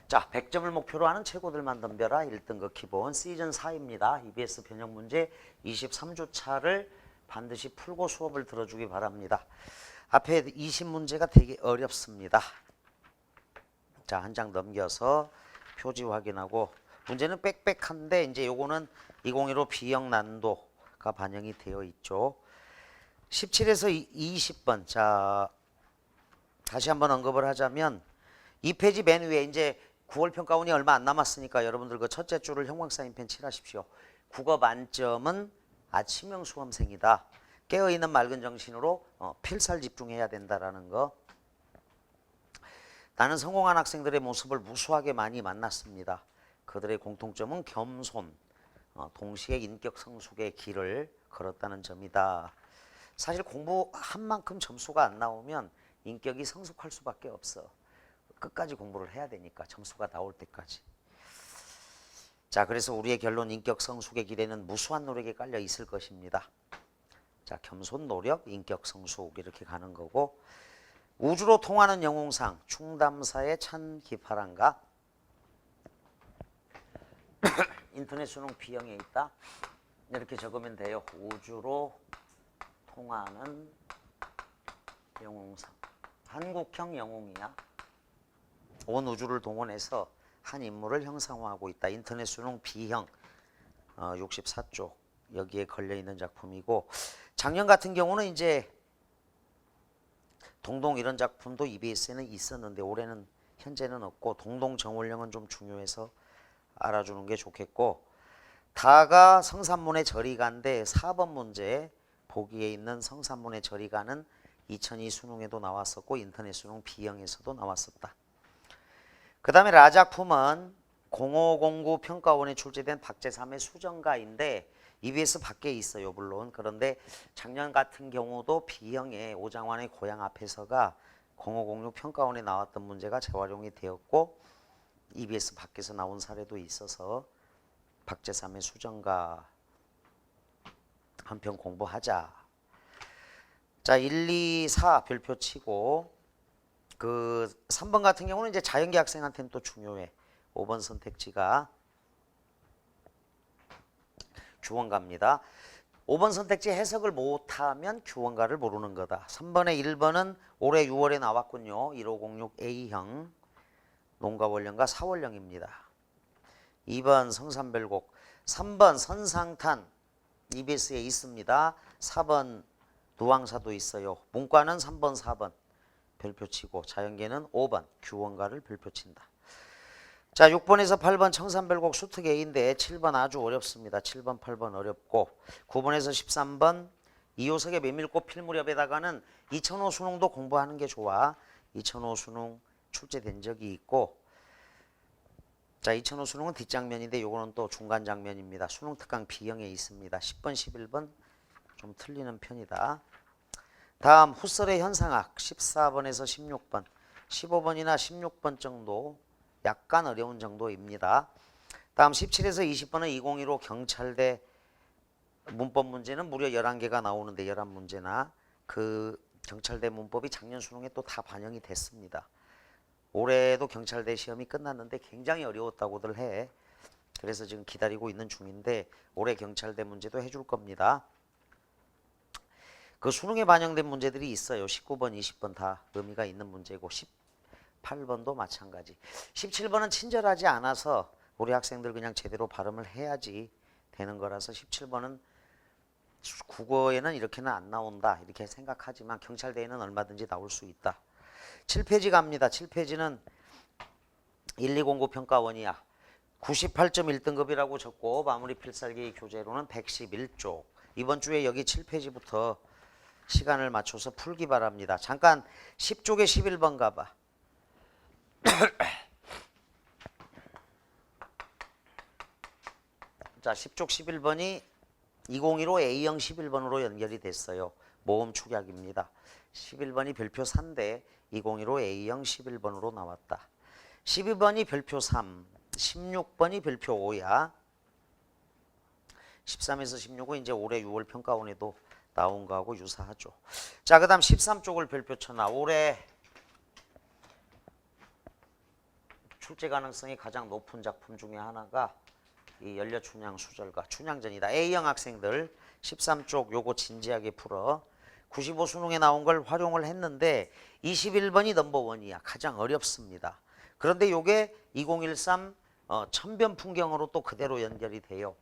자, 100점을 목표로 하는 최고들만 덤벼라 1등급 기본 시즌 4입니다. EBS 변형 문제 23주차를 반드시 풀고 수업을 들어주기 바랍니다. 앞에 20문제가 되게 어렵습니다. 자, 한 장 넘겨서 표지 확인하고 문제는 빽빽한데 이제 요거는 2015 B형 난도가 반영이 되어 있죠. 17에서 20번. 자, 다시 한번 언급을 하자면 이 페이지 맨 위에 이제 9월 평가원이 얼마 안 남았으니까 여러분들 그 첫째 줄을 형광 사인펜 칠하십시오. 국어 만점은 아침형 수험생이다. 깨어있는 맑은 정신으로 필살 집중해야 된다라는 거. 나는 성공한 학생들의 모습을 무수하게 많이 만났습니다. 그들의 공통점은 겸손, 동시에 인격 성숙의 길을 걸었다는 점이다. 사실 공부한 만큼 점수가 안 나오면 인격이 성숙할 수밖에 없어. 끝까지 공부를 해야 되니까 점수가 나올 때까지. 자, 그래서 우리의 결론 인격 성숙의 길에는 무수한 노력이 깔려 있을 것입니다. 자, 겸손, 노력, 인격 성숙 이렇게 가는 거고 우주로 통하는 영웅상 충담사의 찬 기파란가 인터넷 수능 B형에 있다. 이렇게 적으면 돼요. 우주로 통하는 영웅상. 한국형 영웅이야. 온 우주를 동원해서 한 인물을 형상화하고 있다. 인터넷 수능 B형 64쪽 여기에 걸려있는 작품이고 작년 같은 경우는 이제 동동 이런 작품도 EBS에는 있었는데 올해는 현재는 없고 동동 정월령은 좀 중요해서 알아주는 게 좋겠고 다가 성산문의 저리가인데 4번 문제 보기에 있는 성산문의 저리가는 2002 수능에도 나왔었고 인터넷 수능 B형에서도 나왔었다. 그 다음에 라작품은 0509 평가원에 출제된 박제3의 수정가인데 EBS 밖에 있어요 물론. 그런데 작년 같은 경우도 B형의 오장환의 고향 앞에서가 0506 평가원에 나왔던 문제가 재활용이 되었고 EBS 밖에서 나온 사례도 있어서 박제3의 수정가 한 편 공부하자. 자, 1, 2, 4 별표 치고 그 3번 같은 경우는 이제 자연계 학생한테는 또 중요해. 5번 선택지가 규원가입니다. 5번 선택지 해석을 못하면 규원가를 모르는 거다. 3번에 1번은 올해 6월에 나왔군요. 1506A형 농가원령과 사원령입니다. 2번 성산별곡 3번 선상탄 EBS에 있습니다. 4번 누왕사도 있어요. 문과는 3번 4번 별표 치고 자연계는 5번 규원가를 별표 친다. 자, 6번에서 8번 청산별곡 수특A인데 7번 아주 어렵습니다. 7번 8번 어렵고 9번에서 13번 이효석의 메밀꽃 필 무렵에다가는 2005 수능도 공부하는 게 좋아. 2005 수능 출제된 적이 있고 자, 2005 수능은 뒷장면인데 요거는 또 중간 장면입니다. 수능 특강 B형에 있습니다. 10번 11번 좀 틀리는 편이다. 다음 후설의 현상학 14번에서 16번 15번이나 16번 정도 약간 어려운 정도입니다. 다음 17에서 20번은 2015 경찰대 문법 문제는 무려 11개가 나오는데 11문제나 그 경찰대 문법이 작년 수능에 또 다 반영이 됐습니다. 올해도 경찰대 시험이 끝났는데 굉장히 어려웠다고들 해. 그래서 지금 기다리고 있는 중인데 올해 경찰대 문제도 해줄 겁니다. 그 수능에 반영된 문제들이 있어요. 19번, 20번 다 의미가 있는 문제고 18번도 마찬가지. 17번은 친절하지 않아서 우리 학생들 그냥 제대로 발음을 해야지 되는 거라서 17번은 국어에는 이렇게는 안 나온다 이렇게 생각하지만 경찰대에는 얼마든지 나올 수 있다. 7페이지 갑니다. 7페이지는 1209 평가원이야. 98점 1등급이라고 적고 마무리 필살기 교재로는 111쪽. 이번 주에 여기 7페이지부터 시간을 맞춰서 풀기 바랍니다. 잠깐 10쪽에 11번 가봐. 자, 10쪽 11번이 2015 A형 11번으로 연결이 됐어요. 모음 축약입니다. 11번이 별표 4인데 2015 A형 11번으로 나왔다. 12번이 별표 3, 16번이 별표 5야. 13에서 16은 이제 올해 6월 평가원에도 나온 거하고 유사하죠. 자, 그 다음 13쪽을 별표 쳐놔. 올해 출제 가능성이 가장 높은 작품 중에 하나가 이 연려춘향 수절과 춘향전이다. A형 학생들 13쪽 요거 진지하게 풀어. 95 수능에 나온 걸 활용을 했는데 21번이 넘버원이야. 가장 어렵습니다. 그런데 요게 2013 천변 풍경으로 또 그대로 연결이 돼요.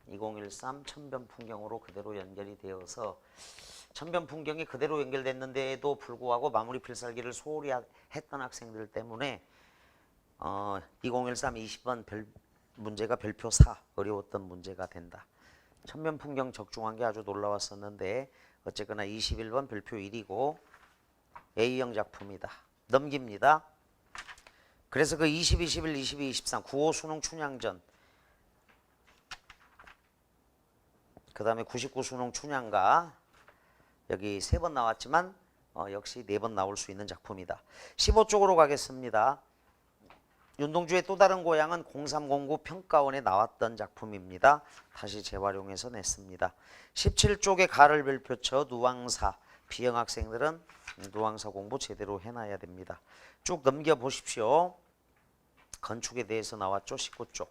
2013 천변 풍경으로 그대로 연결이 되어서 천변 풍경이 그대로 연결됐는데도 불구하고 마무리 필살기를 소홀히 했던 학생들 때문에 2013 20번 문제가 별표 4 어려웠던 문제가 된다. 천변 풍경 적중한 게 아주 놀라웠었는데 어쨌거나 21번 별표 1이고 A형 작품이다. 넘깁니다. 그래서 그 20, 21, 22, 23 95 수능 춘향전 그 다음에 99 수능 춘향가 여기 3번 나왔지만 역시 4번 나올 수 있는 작품이다. 15쪽으로 가겠습니다. 윤동주의 또 다른 고향은 0309 평가원에 나왔던 작품입니다. 다시 재활용해서 냈습니다. 17쪽에 가를 별표쳐 누왕사 B형 학생들은 누왕사 공부 제대로 해놔야 됩니다. 쭉 넘겨보십시오. 건축에 대해서 나왔죠. 19쪽.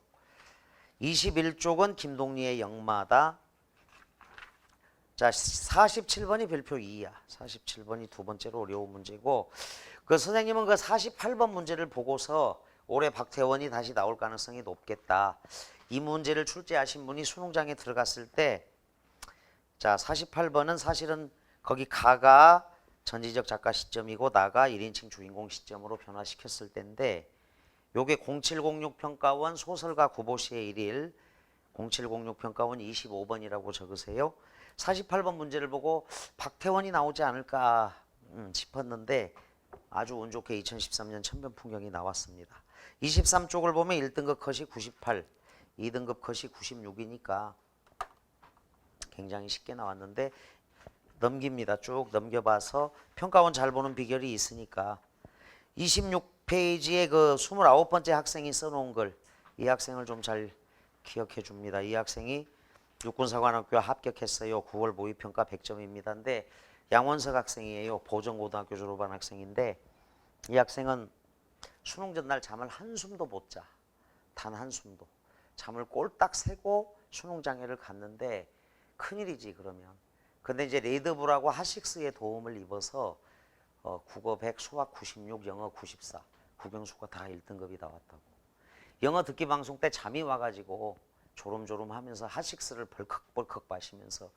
21쪽은 김동리의 영마다. 자, 47번이 별표 2야. 47번이 두 번째로 어려운 문제고 그 선생님은 그 48번 문제를 보고서 올해 박태원이 다시 나올 가능성이 높겠다. 이 문제를 출제하신 분이 수능장에 들어갔을 때 자, 48번은 사실은 거기 가가 전지적 작가 시점이고 나가 1인칭 주인공 시점으로 변화시켰을 때인데 요게 0706 평가원 소설가 구보시의 1일 0706 평가원 25번이라고 적으세요. 48번 문제를 보고 박태원이 나오지 않을까 싶었는데 아주 운 좋게 2013년 천변 풍경이 나왔습니다. 23쪽을 보면 1등급 컷이 98, 2등급 컷이 96이니까 굉장히 쉽게 나왔는데 넘깁니다. 쭉 넘겨봐서 평가원 잘 보는 비결이 있으니까 26페이지에 그 29번째 학생이 써놓은 걸 이 학생을 좀 잘 기억해 줍니다. 이 학생이 육군사관학교 합격했어요. 9월 모의평가 100점입니다. 근데 양원석 학생이에요. 보정고등학교 졸업한 학생인데 이 학생은 수능 전날 잠을 한숨도 못 자. 단 한숨도. 잠을 꼴딱 새고 수능장애를 갔는데 큰일이지 그러면. 근데 이제 레드불하고 핫식스의 도움을 입어서 국어 100, 수학 96, 영어 94. 국영수가 다 1등급이 나왔다고. 영어 듣기 방송 때 잠이 와가지고 조름조름 하면서 핫식스를 벌컥벌컥 마시면서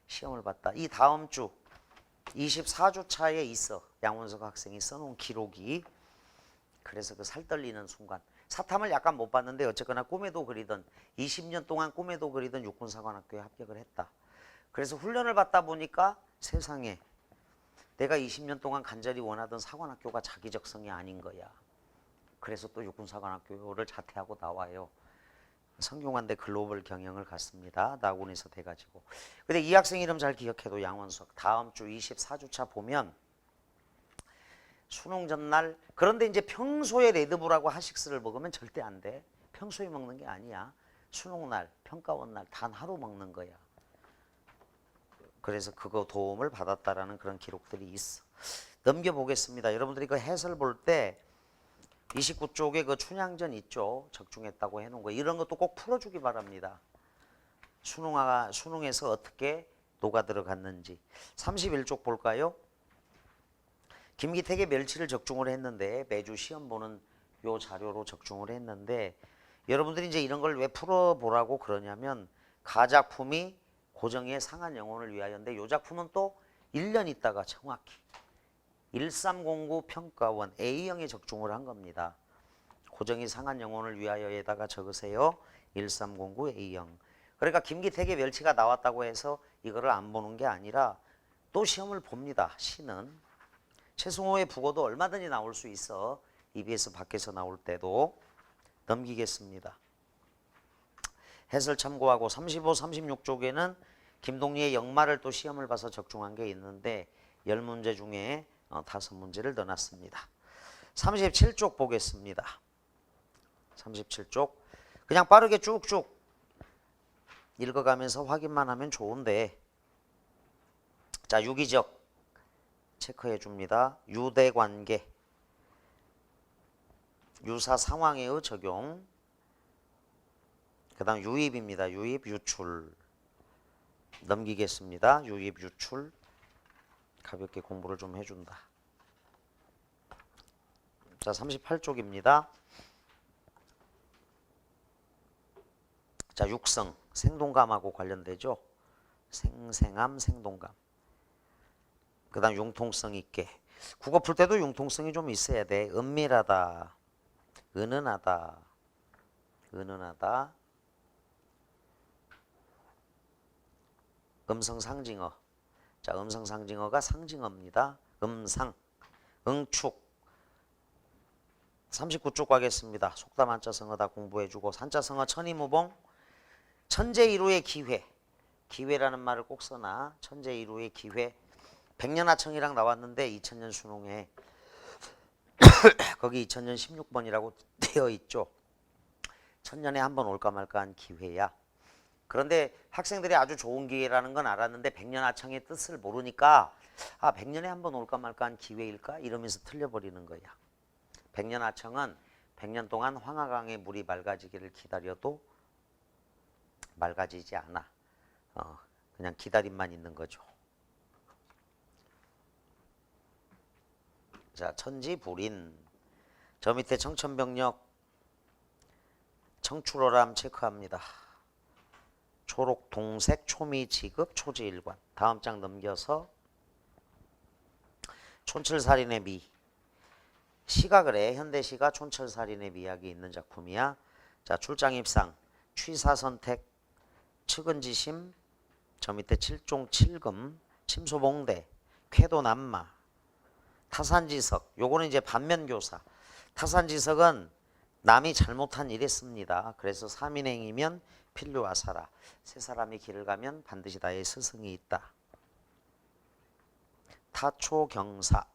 시험을 봤다. 이 다음 주 24주 차에 있어. 양원석 학생이 써놓은 기록이. 그래서 그 살떨리는 순간. 사탐을 약간 못 봤는데 어쨌거나 꿈에도 그리던 20년 동안 꿈에도 그리던 육군사관학교에 합격을 했다. 그래서 훈련을 받다 보니까 세상에 내가 20년 동안 간절히 원하던 사관학교가 자기적성이 아닌 거야. 그래서 또 육군사관학교를 자퇴하고 나와요. 성균관대 글로벌 경영을 갔습니다. 나군에서 돼가지고. 근데 이 학생 이름 잘 기억해도 양원석. 다음 주 24주차 보면 수능 전날. 그런데 이제 평소에 레드불하고 핫식스를 먹으면 절대 안 돼. 평소에 먹는 게 아니야. 수능날, 평가원 날 단 하루 먹는 거야. 그래서 그거 도움을 받았다라는 그런 기록들이 있어. 넘겨보겠습니다. 여러분들이 그 해설 볼 때 29쪽에 그 춘향전 있죠. 적중했다고 해놓은 거. 이런 것도 꼭 풀어주기 바랍니다. 수능에서 어떻게 녹아 들어갔는지. 31쪽 볼까요? 김기택의 멸치를 적중을 했는데 매주 시험 보는 요 자료로 적중을 했는데 여러분들이 이제 이런 걸 왜 풀어보라고 그러냐면 가작품이 고정의 상한 영혼을 위하여인데 요 작품은 또 1년 있다가 정확히 1309 평가원 A형에 적중을 한 겁니다. 고정이 상한 영혼을 위하여에다가 적으세요. 1309 A형. 그러니까 김기택의 멸치가 나왔다고 해서 이거를 안 보는 게 아니라 또 시험을 봅니다. 시는. 최승호의 국어도 얼마든지 나올 수 있어. EBS 밖에서 나올 때도. 넘기겠습니다. 해설 참고하고 35, 36쪽에는 김동리의 역마를 또 시험을 봐서 적중한 게 있는데 10문제 중에 5문제를 넣어놨습니다. 37쪽 보겠습니다. 37쪽 그냥 빠르게 쭉쭉 읽어가면서 확인만 하면 좋은데 자 유기적 체크해 줍니다. 유대관계 유사 상황에의 적용. 그 다음 유입입니다. 유입, 유출. 넘기겠습니다. 유입, 유출. 가볍게 공부를 좀 해준다. 자, 38쪽입니다. 자, 육성. 생동감하고 관련되죠. 생생함, 생동감. 그 다음 융통성 있게. 국어 풀 때도 융통성이 좀 있어야 돼. 은밀하다, 은은하다, 은은하다. 음성 상징어. 자, 음성 상징어가 상징어입니다. 음상, 응축. 39쪽 가겠습니다. 속담 한자성어 다 공부해주고. 산자성어 천이무봉. 천재이루의 기회. 기회라는 말을 꼭 써놔. 천재이루의 기회. 백년하청이랑 나왔는데 2000년 수능에 거기 2000년 16번이라고 되어 있죠. 천년에 한 번 올까 말까한 기회야. 그런데 학생들이 아주 좋은 기회라는 건 알았는데 백년하청의 뜻을 모르니까 아, 100년에 한 번 올까 말까한 기회일까? 이러면서 틀려버리는 거야. 백년하청은 100년 동안 황하강의 물이 맑아지기를 기다려도 맑아지지 않아. 그냥 기다림만 있는 거죠. 자, 천지불인. 저 밑에 청천벽력 청출어람 체크합니다. 초록, 동색, 초미, 지급, 초지일관. 다음 장 넘겨서 촌철살인의 미. 시가 그래. 현대시가 촌철살인의 미학이 있는 작품이야. 자, 출장입상. 취사선택, 측은지심. 저 밑에 칠종칠금, 침소봉대, 쾌도난마. 타산지석. 요거는 이제 반면교사. 타산지석은 남이 잘못한 일에 씁니다. 그래서 3인행이면 필요하사라. 세 사람이 길을 가면 반드시 나의 스승이 있다. 타초경사.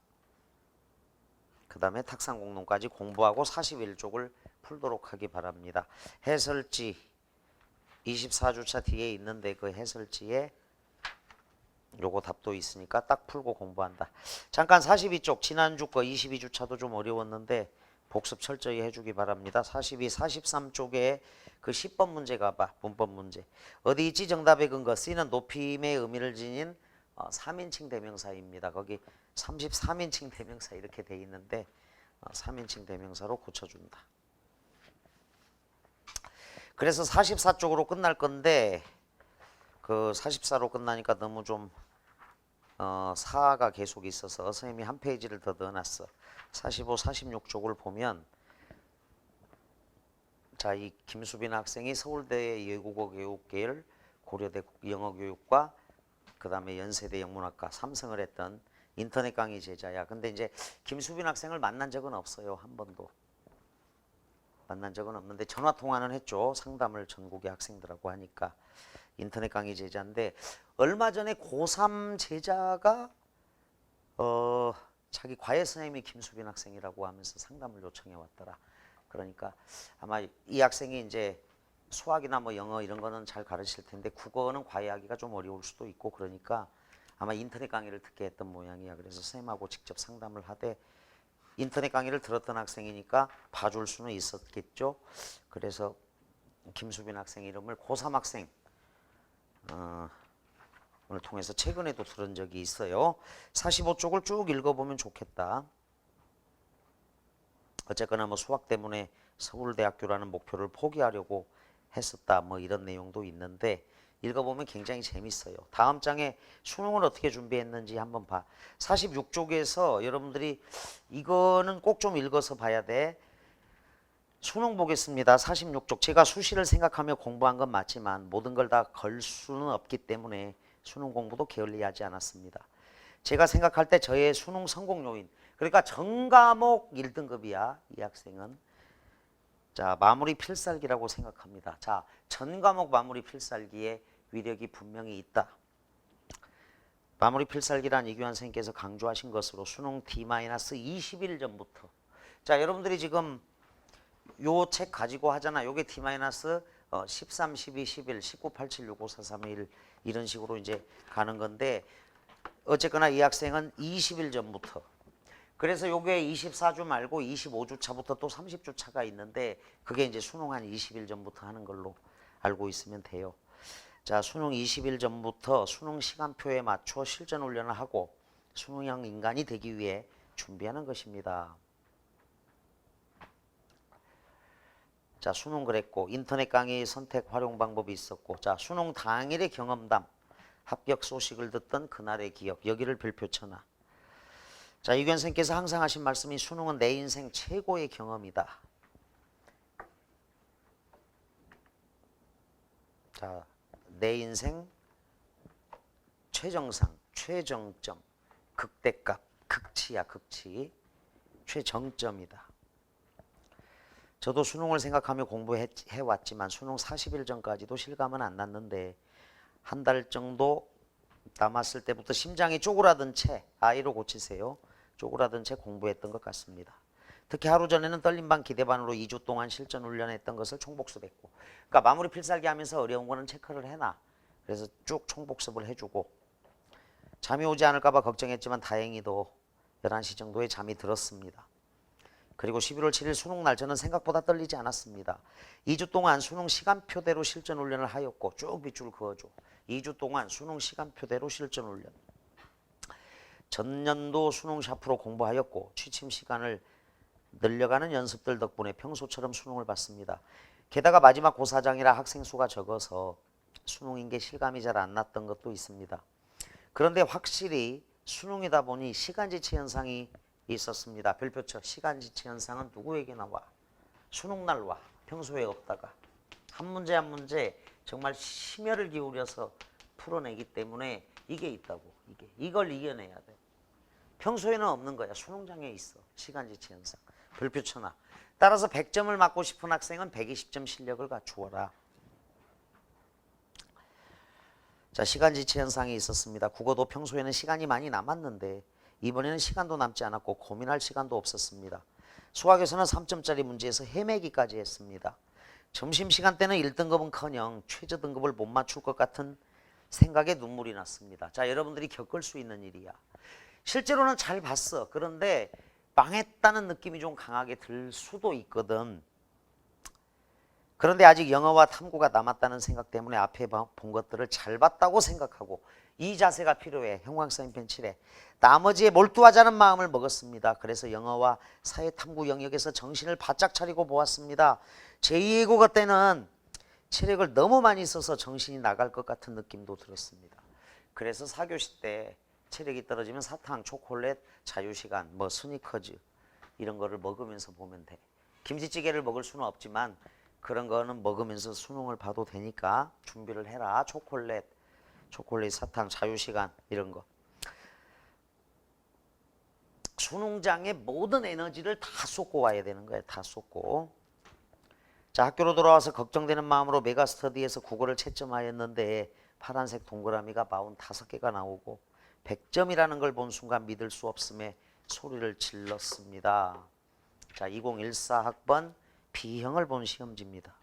그 다음에 탁상공론까지 공부하고 41쪽을 풀도록 하기 바랍니다. 해설지 24주차 뒤에 있는데 그 해설지에 요거 답도 있으니까 딱 풀고 공부한다. 잠깐 42쪽 지난주 거 22주차도 좀 어려웠는데 복습 철저히 해주기 바랍니다. 42, 43쪽에 그 10번 문제 가봐. 문법 문제. 어디 있지 정답의 근거. C는 높임의 의미를 지닌 3인칭 대명사입니다. 거기 33인칭 대명사 이렇게 돼 있는데 3인칭 대명사로 고쳐준다. 그래서 44쪽으로 끝날 건데 그 44로 끝나니까 너무 좀 사가 계속 있어서 선생님이 한 페이지를 더 넣어놨어. 45, 46쪽을 보면 자, 이 김수빈 학생이 서울대 외국어교육계열 고려대 영어교육과 그 다음에 연세대 영문학과 3성을 했던 인터넷 강의 제자야. 근데 이제 김수빈 학생을 만난 적은 없어요. 한 번도. 만난 적은 없는데 전화 통화는 했죠. 상담을 전국의 학생들하고 하니까. 인터넷 강의 제자인데 얼마 전에 고3 제자가 자기 과외 선생님이 김수빈 학생이라고 하면서 상담을 요청해 왔더라. 그러니까 아마 이 학생이 이제 수학이나 뭐 영어 이런 거는 잘 가르칠 텐데 국어는 과외하기가 좀 어려울 수도 있고 그러니까 아마 인터넷 강의를 듣게 했던 모양이야. 그래서 선생님하고 직접 상담을 하되 인터넷 강의를 들었던 학생이니까 봐줄 수는 있었겠죠. 그래서 김수빈 학생 이름을 고3 학생 오늘 통해서 최근에도 들은 적이 있어요. 45쪽을 쭉 읽어보면 좋겠다. 어쨌거나 뭐 수학 때문에 서울대학교라는 목표를 포기하려고 했었다 뭐 이런 내용도 있는데 읽어보면 굉장히 재밌어요. 다음 장에 수능을 어떻게 준비했는지 한번 봐. 46쪽에서 여러분들이 이거는 꼭 좀 읽어서 봐야 돼. 수능 보겠습니다. 46쪽. 제가 수시를 생각하며 공부한 건 맞지만 모든 걸 다 걸 수는 없기 때문에 수능 공부도 게을리하지 않았습니다. 제가 생각할 때 저의 수능 성공 요인, 그러니까 전 과목 1등급이야 이 학생은. 자, 마무리 필살기라고 생각합니다. 자, 전 과목 마무리 필살기에 위력이 분명히 있다. 마무리 필살기란 이규환 선생님께서 강조하신 것으로 수능 D-20일 전부터. 자, 여러분들이 지금 요 책 가지고 하잖아. 요게 D-13, 12, 11, 19, 87, 65, 4, 3, 1 이런 식으로 이제 가는 건데 어쨌거나 이 학생은 20일 전부터 그래서 요게 24주 말고 25주 차부터 또 30주 차가 있는데 그게 이제 수능 한 20일 전부터 하는 걸로 알고 있으면 돼요. 자, 수능 20일 전부터 수능 시간표에 맞춰 실전 훈련을 하고 수능형 인간이 되기 위해 준비하는 것입니다. 자, 수능 그랬고 인터넷 강의 선택 활용 방법이 있었고, 자, 수능 당일의 경험담, 합격 소식을 듣던 그날의 기억, 여기를 별표 쳐놔. 자, 이규현 선생님께서 항상 하신 말씀이 수능은 내 인생 최고의 경험이다. 자, 내 인생 최정상, 최정점, 극대값, 극치야, 극치, 최정점이다. 저도 수능을 생각하며 공부해왔지만 수능 40일 전까지도 실감은 안 났는데 한 달 정도 남았을 때부터 심장이 쪼그라든 채, 아이로 고치세요. 쪼그라든 채 공부했던 것 같습니다. 특히 하루 전에는 떨림반 기대반으로 2주 동안 실전 훈련했던 것을 총복습했고, 그러니까 마무리 필살기 하면서 어려운 거는 체크를 해놔. 그래서 쭉 총복습을 해주고, 잠이 오지 않을까봐 걱정했지만 다행히도 11시 정도에 잠이 들었습니다. 그리고 11월 7일 수능 날 저는 생각보다 떨리지 않았습니다. 2주 동안 수능 시간표대로 실전 훈련을 하였고, 쭉 빗줄 그어줘. 2주 동안 수능 시간표대로 실전 훈련. 전년도 수능 샤프로 공부하였고 취침 시간을 늘려가는 연습들 덕분에 평소처럼 수능을 봤습니다. 게다가 마지막 고사장이라 학생 수가 적어서 수능인 게 실감이 잘 안 났던 것도 있습니다. 그런데 확실히 수능이다 보니 시간지체 현상이 있었습니다. 별표쳐. 시간지체 현상은 누구에게 나와? 수능날 와. 평소에 없다가. 한 문제 한 문제 정말 심혈을 기울여서 풀어내기 때문에 이게 있다고. 이걸 이겨내야 돼. 평소에는 없는 거야. 수능장에 있어. 시간지체 현상. 별표 쳐놔. 따라서 100점을 맞고 싶은 학생은 120점 실력을 갖추어라. 자, 시간지체 현상이 있었습니다. 국어도 평소에는 시간이 많이 남았는데 이번에는 시간도 남지 않았고 고민할 시간도 없었습니다. 수학에서는 3점짜리 문제에서 헤매기까지 했습니다. 점심시간 때는 1등급은커녕 최저등급을 못 맞출 것 같은 생각에 눈물이 났습니다. 자, 여러분들이 겪을 수 있는 일이야. 실제로는 잘 봤어. 그런데 망했다는 느낌이 좀 강하게 들 수도 있거든. 그런데 아직 영어와 탐구가 남았다는 생각 때문에 앞에 본 것들을 잘 봤다고 생각하고 이 자세가 필요해. 형광선 편 7에 나머지에 몰두하자는 마음을 먹었습니다. 그래서 영어와 사회탐구 영역에서 정신을 바짝 차리고 보았습니다. 제2외 국어 때는 체력을 너무 많이 써서 정신이 나갈 것 같은 느낌도 들었습니다. 그래서 4교시 때 체력이 떨어지면 사탕, 초콜릿, 자유시간, 뭐 스니커즈 이런 거를 먹으면서 보면 돼. 김치찌개를 먹을 수는 없지만 그런 거는 먹으면서 수능을 봐도 되니까 준비를 해라. 초콜릿, 사탕, 자유시간 이런 거. 수능장에 모든 에너지를 다 쏟고 와야 되는 거야. 다 쏟고. 자, 학교로 돌아와서 걱정되는 마음으로 메가스터디에서 국어를 채점하였는데 파란색 동그라미가 45개가 나오고 100점이라는 걸 본 순간 믿을 수 없음에 소리를 질렀습니다. 자, 2014 학번 B형을 본 시험지입니다.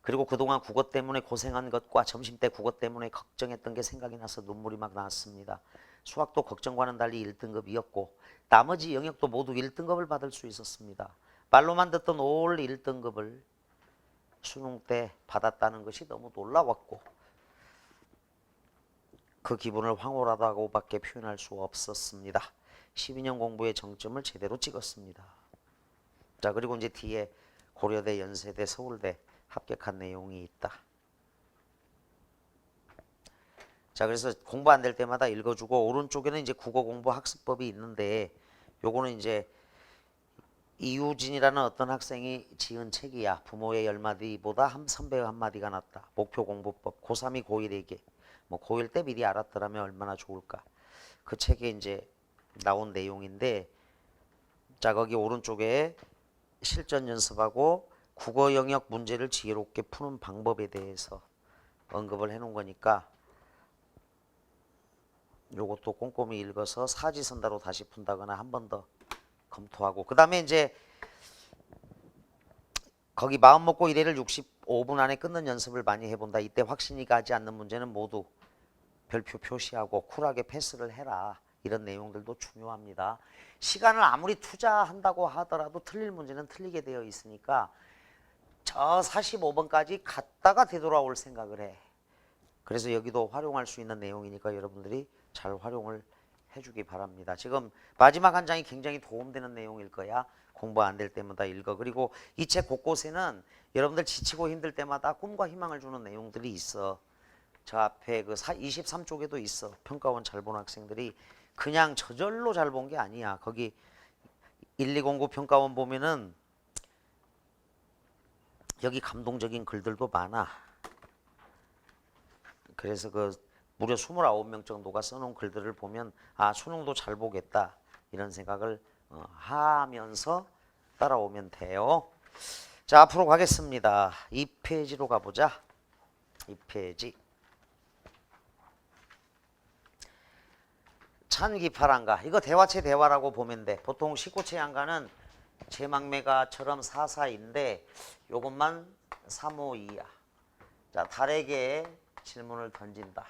그리고 그동안 국어 때문에 고생한 것과 점심때 국어 때문에 걱정했던 게 생각이 나서 눈물이 막 나왔습니다. 수학도 걱정과는 달리 1등급이었고 나머지 영역도 모두 1등급을 받을 수 있었습니다. 말로만 듣던 올 1등급을 수능 때 받았다는 것이 너무 놀라웠고 그 기분을 황홀하다고밖에 표현할 수 없었습니다. 12년 공부의 정점을 제대로 찍었습니다. 자, 그리고 이제 뒤에 고려대, 연세대, 서울대 합격한 내용이 있다. 자, 그래서 공부 안 될 때마다 읽어주고 오른쪽에는 이제 국어 공부 학습법이 있는데 요거는 이제 이우진이라는 어떤 학생이 지은 책이야. 부모의 10마디보다 선배의 한마디가 낫다. 목표 공부법. 고3이 고1에게. 뭐 고1 때 미리 알았더라면 얼마나 좋을까. 그 책에 이제 나온 내용인데 자, 거기 오른쪽에 실전 연습하고 국어 영역 문제를 지혜롭게 푸는 방법에 대해서 언급을 해 놓은 거니까 요것도 꼼꼼히 읽어서 사지선다로 다시 푼다거나 한 번 더 검토하고 그 다음에 이제 거기 마음먹고 1회를 65분 안에 끊는 연습을 많이 해본다. 이때 확신이 가지 않는 문제는 모두 별표 표시하고 쿨하게 패스를 해라. 이런 내용들도 중요합니다. 시간을 아무리 투자한다고 하더라도 틀릴 문제는 틀리게 되어 있으니까 저 45번까지 갔다가 되돌아올 생각을 해. 그래서 여기도 활용할 수 있는 내용이니까 여러분들이 잘 활용을 해주기 바랍니다. 지금 마지막 한 장이 굉장히 도움되는 내용일 거야. 공부 안 될 때마다 읽어. 그리고 이 책 곳곳에는 여러분들 지치고 힘들 때마다 꿈과 희망을 주는 내용들이 있어. 저 앞에 그 23쪽에도 있어. 평가원 잘 본 학생들이 그냥 저절로 잘 본 게 아니야. 거기 1209 평가원 보면은 여기 감동적인 글들도 많아. 그래서 그 무려 29명 정도가 써놓은 글들을 보면 아, 수능도 잘 보겠다 이런 생각을 하면서 따라오면 돼요. 자, 앞으로 가겠습니다. 2페이지로 가보자. 2페이지. 찬기파랑가. 이거 대화체 대화라고 보면 돼. 보통 19체 양가는 제막매가처럼 4사인데 요것만 352야. 자, 달에게 질문을 던진다.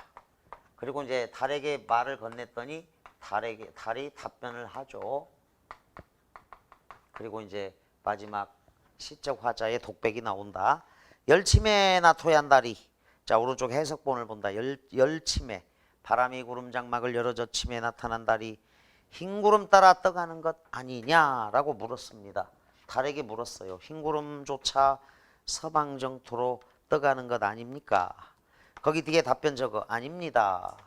그리고 이제 달에게 말을 건넸더니 달이 답변을 하죠. 그리고 이제 마지막 시적 화자의 독백이 나온다. 열침에 나토얀 달이. 자, 오른쪽 해석본을 본다. 열침에 바람이 구름 장막을 열어 젖침에 나타난 달이 흰 구름 따라 떠가는 것 아니냐라고 물었습니다. 달에게 물었어요. 흰 구름조차 서방 정토로 떠가는 것 아닙니까? 거기 뒤에 답변 적어. 아닙니다.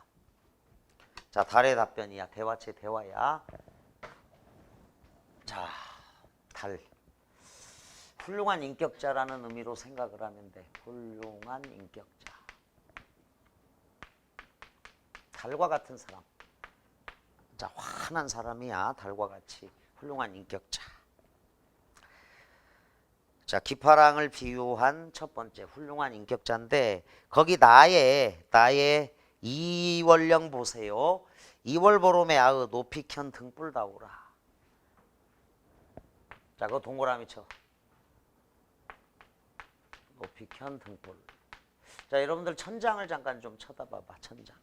자, 달의 답변이야. 대화체 대화야. 자, 달. 훌륭한 인격자라는 의미로 생각을 하면 돼. 훌륭한 인격자. 달과 같은 사람. 자, 환한 사람이야. 달과 같이 훌륭한 인격자. 자, 기파랑을 비유한 첫 번째 훌륭한 인격자인데 거기 나의 이월령 보세요. 이월보름에 아으 높이 켠 등불 다오라. 자, 그거 동그라미 쳐. 높이 켠 등불. 자, 여러분들 천장을 잠깐 좀 쳐다봐봐. 천장.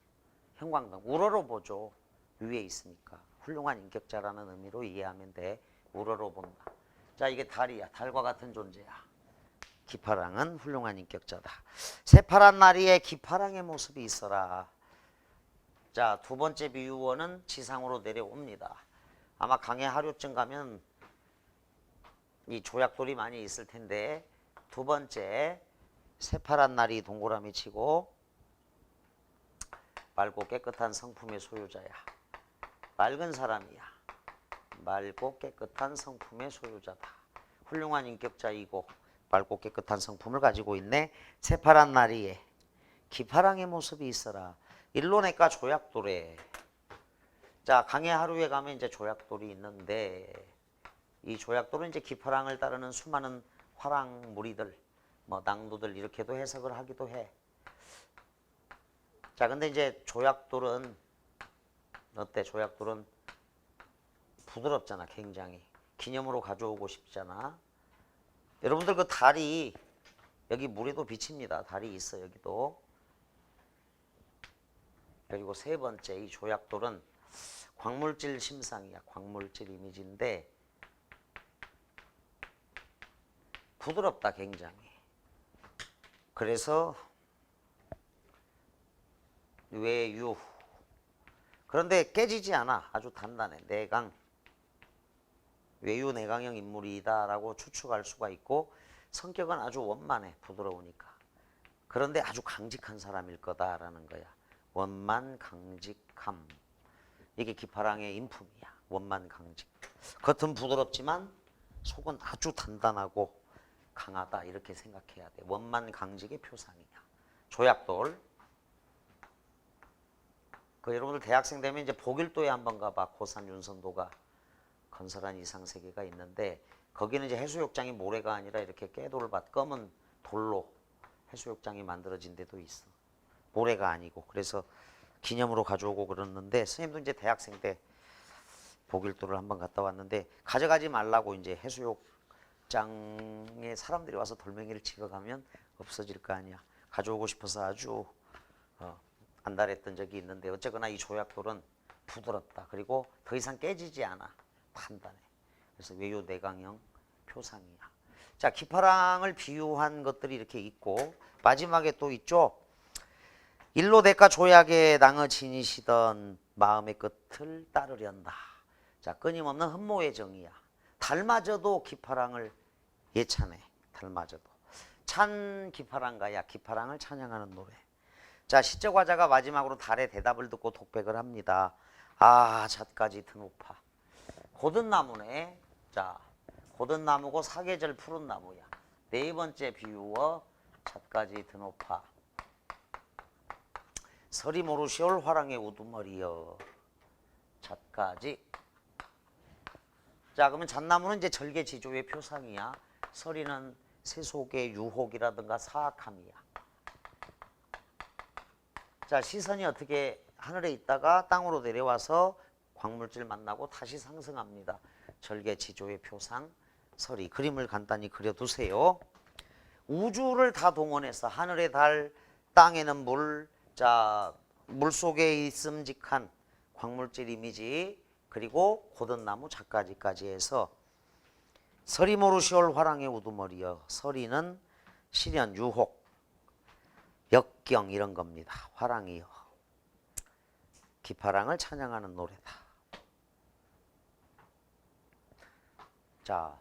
형광등. 우러러 보죠. 위에 있으니까. 훌륭한 인격자라는 의미로 이해하면 돼. 우러러 본다. 자, 이게 달이야. 달과 같은 존재야. 기파랑은 훌륭한 인격자다. 새파란 나리에 기파랑의 모습이 있어라. 자, 두 번째 비유어는 지상으로 내려옵니다. 아마 강의 하류쯤 가면 이 조약돌이 많이 있을 텐데 두 번째 새파란 나리 동그라미 치고 맑고 깨끗한 성품의 소유자야. 맑은 사람이야. 맑고 깨끗한 성품의 소유자다. 훌륭한 인격자이고 맑고 깨끗한 성품을 가지고 있네. 새파란 나리에 기파랑의 모습이 있어라. 일론외과 조약돌에. 자, 강의 하루에 가면 이제 조약돌이 있는데 이 조약돌은 이제 기파랑을 따르는 수많은 화랑 무리들, 뭐 낭도들 이렇게도 해석을 하기도 해. 자, 근데 이제 조약돌은 어때? 조약돌은 부드럽잖아. 굉장히 기념으로 가져오고 싶잖아. 여러분들 그 달이 여기 물에도 비칩니다. 달이 있어. 여기도. 그리고 세 번째 이 조약돌은 광물질 심상이야. 광물질 이미지인데 부드럽다. 굉장히. 그래서 외유. 그런데 깨지지 않아. 아주 단단해. 내강. 외유 내강형 인물이다 라고 추측할 수가 있고 성격은 아주 원만해. 부드러우니까. 그런데 아주 강직한 사람일 거다라는 거야. 원만 강직함. 이게 기파랑의 인품이야. 원만 강직. 겉은 부드럽지만 속은 아주 단단하고 강하다 이렇게 생각해야 돼. 원만 강직의 표상이야. 조약돌. 그 여러분들 대학생 되면 이제 보길도에 한번 가봐. 고산 윤선도가 건설한 이상세계가 있는데 거기는 이제 해수욕장이 모래가 아니라 이렇게 깨돌밭 검은 돌로 해수욕장이 만들어진 데도 있어. 모래가 아니고. 그래서 기념으로 가져오고 그러는데 선생님도 이제 대학생 때 보길도를 한번 갔다 왔는데 가져가지 말라고 이제 해수욕장에 사람들이 와서 돌멩이를 치고 가면 없어질 거 아니야. 가져오고 싶어서 아주 안달했던 적이 있는데 어쨌거나 이 조약돌은 부드럽다. 그리고 더 이상 깨지지 않아. 판단해. 그래서 외유내강형 표상이야. 자, 기파랑을 비유한 것들이 이렇게 있고 마지막에 또 있죠. 일로대가 조약에 낭어 지니시던 마음의 끝을 따르련다. 자, 끊임없는 흠모의 정이야. 달마저도 기파랑을 예찬해. 달마저도. 찬 기파랑가야. 기파랑을 찬양하는 노래. 자, 시적화자가 마지막으로 달의 대답을 듣고 독백을 합니다. 아, 잣까지 드높아. 고든나무네. 자, 고든나무고 사계절 푸른 나무야. 네 번째 비유어 잣까지 드높아. 서리 모르시올 화랑의 우두머리여. 잣까지. 자, 그러면 잣나무는 이제 절개지조의 표상이야. 서리는 세속의 유혹이라든가 사악함이야. 자, 시선이 어떻게 하늘에 있다가 땅으로 내려와서 광물질 만나고 다시 상승합니다. 절개지조의 표상, 서리. 그림을 간단히 그려두세요. 우주를 다 동원해서 하늘의 달, 땅에는 물, 자, 물속에 있음직한 광물질 이미지, 그리고 고든나무 잣가지까지 해서 서리 모르시올 화랑의 우두머리여. 서리는 시련, 유혹, 역경 이런 겁니다. 화랑이여. 기파랑을 찬양하는 노래다. 자,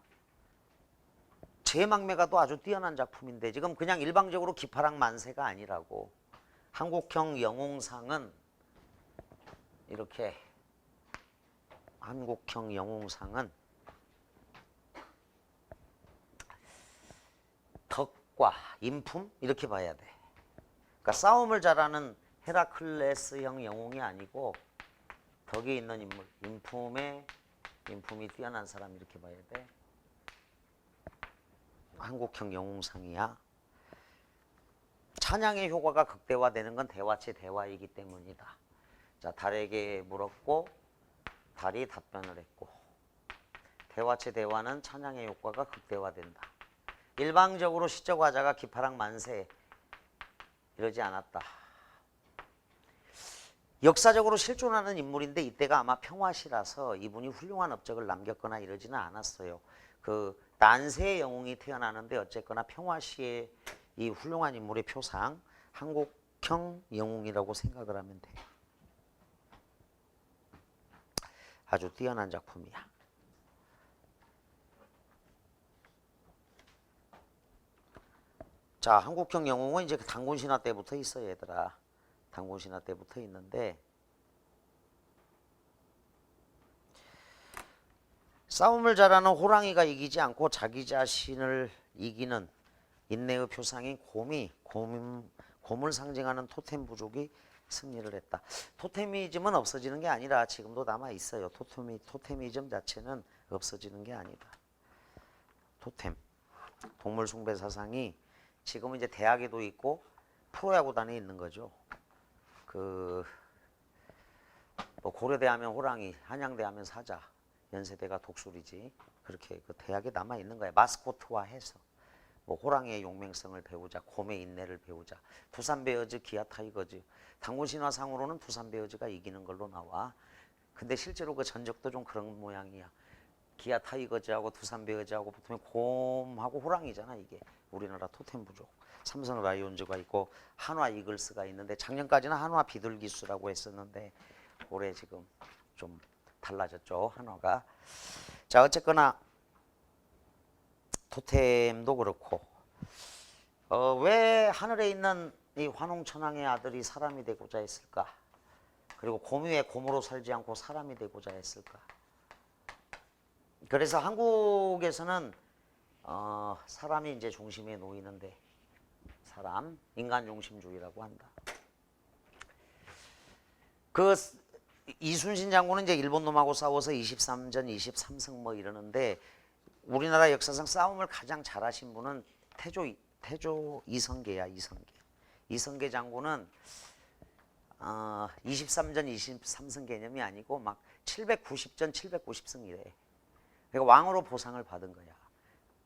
제막매가도 아주 뛰어난 작품인데 지금 그냥 일방적으로 기파랑 만세가 아니라고. 한국형 영웅상은 이렇게 한국형 영웅상은 덕과 인품 이렇게 봐야 돼. 그러니까 싸움을 잘하는 헤라클레스형 영웅이 아니고 덕이 있는 인물, 인품이 뛰어난 사람 이렇게 봐야 돼. 한국형 영웅상이야. 찬양의 효과가 극대화되는 건 대화체 대화이기 때문이다. 자, 달에게 물었고 달이 답변을 했고 대화체 대화는 찬양의 효과가 극대화된다. 일방적으로 시적화자가 기파랑 만세 이러지 않았다. 역사적으로 실존하는 인물인데 이때가 아마 평화시라서 이분이 훌륭한 업적을 남겼거나 이러지는 않았어요. 그 난세의 영웅이 태어나는데 어쨌거나 평화시의 이 훌륭한 인물의 표상, 한국형 영웅이라고 생각을 하면 돼. 아주 뛰어난 작품이야. 자, 한국형 영웅은 이제 단군신화 때부터 있어요, 얘들아. 단군신화 때부터 있는데 싸움을 잘하는 호랑이가 이기지 않고 자기 자신을 이기는 인내의 표상인 곰을 상징하는 토템 부족이 승리를 했다. 토테미즘은 없어지는 게 아니라 지금도 남아 있어요. 토테미즘 자체는 없어지는 게 아니다. 토템, 동물 숭배 사상이 지금은 이제 대학에도 있고 프로야구단에 있는 거죠. 뭐 고려대 하면 호랑이, 한양대 하면 사자, 연세대가 독수리지. 그렇게 그 대학에 남아 있는 거야. 마스코트화해서 뭐 호랑이의 용맹성을 배우자, 곰의 인내를 배우자. 두산베어즈, 기아 타이거즈. 단군신화상으로는 두산베어즈가 이기는 걸로 나와. 근데 실제로 그 전적도 좀 그런 모양이야. 기아 타이거즈하고 두산베어즈하고 보통 곰하고 호랑이잖아 이게. 우리나라 토템 부족. 삼성 라이온즈가 있고 한화 이글스가 있는데 작년까지는 한화 비둘기수라고 했었는데 올해 지금 좀 달라졌죠, 한화가. 자, 어쨌거나 토템도 그렇고 왜 하늘에 있는 이 환웅천왕의 아들이 사람이 되고자 했을까? 그리고 곰 위에 곰으로 살지 않고 사람이 되고자 했을까? 그래서 한국에서는 사람이 이제 중심에 놓이는데 사람, 인간 중심주의라고 한다. 그 이순신 장군은 이제 일본 놈하고 싸워서 23전 23승 뭐 이러는데 우리나라 역사상 싸움을 가장 잘하신 분은 태조 이성계야. 이성계 장군은 23전 23승 개념이 아니고 막 790전 790승이래. 그러니까 왕으로 보상을 받은 거야.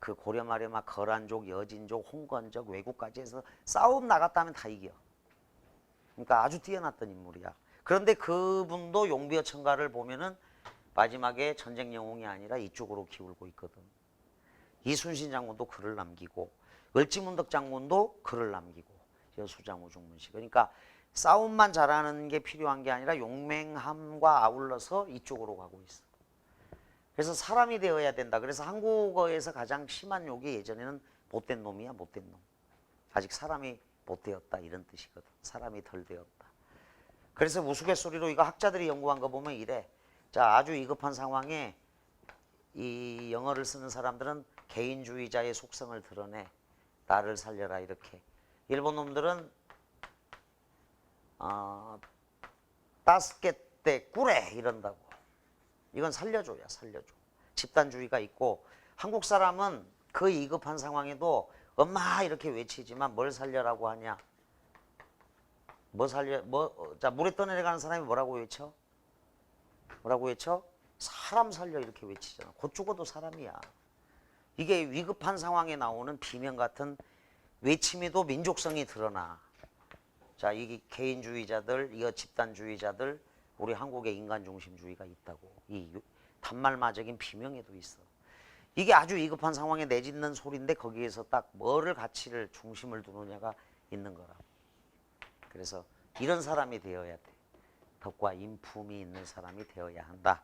그 고려 말에 막 거란족, 여진족, 홍건족, 외국까지 해서 싸움 나갔다면 다 이겨. 그러니까 아주 뛰어났던 인물이야. 그런데 그분도 용비어 청가를 보면은 마지막에 전쟁 영웅이 아니라 이쪽으로 기울고 있거든. 이순신 장군도 글을 남기고 을지문덕 장군도 글을 남기고 여수장우 중문씨. 그러니까 싸움만 잘하는 게 필요한 게 아니라 용맹함과 아울러서 이쪽으로 가고 있어. 그래서 사람이 되어야 된다. 그래서 한국어에서 가장 심한 욕이 예전에는 못된 놈이야, 못된 놈. 아직 사람이 못 되었다 이런 뜻이거든. 사람이 덜 되었다. 그래서 우스갯소리로 이거 학자들이 연구한 거 보면 이래. 자, 아주 위급한 상황에 이 영어를 쓰는 사람들은 개인주의자의 속성을 드러내. 나를 살려라 이렇게. 일본 놈들은 따스게떼 꾸레 이런다고. 이건 살려줘야 살려줘. 집단주의가 있고 한국 사람은 그 위급한 상황에도 엄마 이렇게 외치지만 뭘 살려라고 하냐. 자, 물에 떠내려가는 사람이 뭐라고 외쳐? 뭐라고 외쳐? 사람 살려 이렇게 외치잖아. 곧 죽어도 사람이야. 이게 위급한 상황에 나오는 비명 같은 외침에도 민족성이 드러나. 자, 이게 개인주의자들, 이거 집단주의자들, 우리 한국의 인간중심주의가 있다고. 이 단말마적인 비명에도 있어. 이게 아주 위급한 상황에 내짖는 소리인데 거기에서 딱 뭐를 가치를 중심을 두느냐가 있는 거라. 그래서 이런 사람이 되어야 돼. 덕과 인품이 있는 사람이 되어야 한다.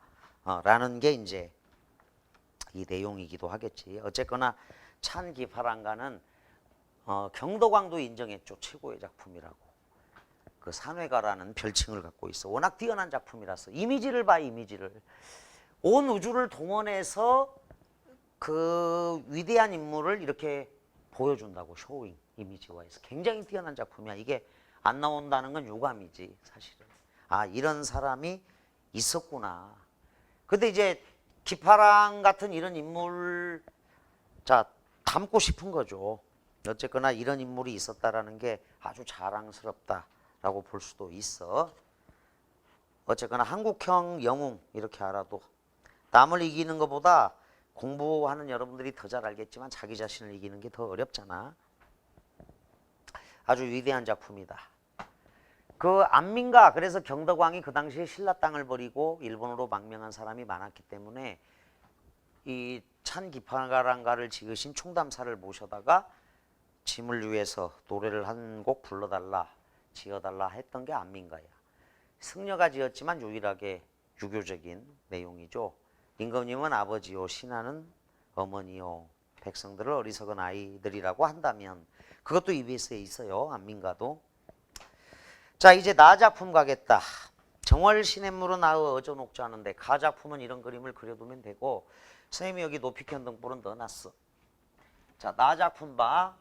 라는 게 이제 이 내용이기도 하겠지. 어쨌거나 찬기파랑가는 경도광도 인정했죠. 최고의 작품이라고. 그 산회가라는 별칭을 갖고 있어. 워낙 뛰어난 작품이라서. 이미지를 봐, 이미지를. 온 우주를 동원해서 그 위대한 인물을 이렇게 보여준다고. 쇼잉 이미지화해서. 굉장히 뛰어난 작품이야. 이게 안 나온다는 건 유감이지 사실은. 아, 이런 사람이 있었구나. 근데 이제 기파랑 같은 이런 인물 자 닮고 싶은 거죠. 어쨌거나 이런 인물이 있었다라는 게 아주 자랑스럽다라고 볼 수도 있어. 어쨌거나 한국형 영웅 이렇게 알아도 남을 이기는 것보다 공부하는 여러분들이 더 잘 알겠지만 자기 자신을 이기는 게 더 어렵잖아. 아주 위대한 작품이다. 그 안민가, 그래서 경덕왕이 그 당시에 신라 땅을 버리고 일본으로 망명한 사람이 많았기 때문에 이 찬기파랑가를 지으신 총담사를 모셔다가 짐을 위해서 노래를 한 곡 불러달라, 지어달라 했던 게 안민가야. 승려가 지었지만 유일하게 유교적인 내용이죠. 임금님은 아버지요, 신하는 어머니요, 백성들을 어리석은 아이들이라고 한다면 그것도 EBS에 있어요. 안민가도. 자, 이제 나 작품 가겠다. 정월 시냇물은 아의 어전옥조 하는데 가 작품은 이런 그림을 그려두면 되고 선생님이 여기 높이켠 등불은 넣어놨어. 자, 나 작품 봐.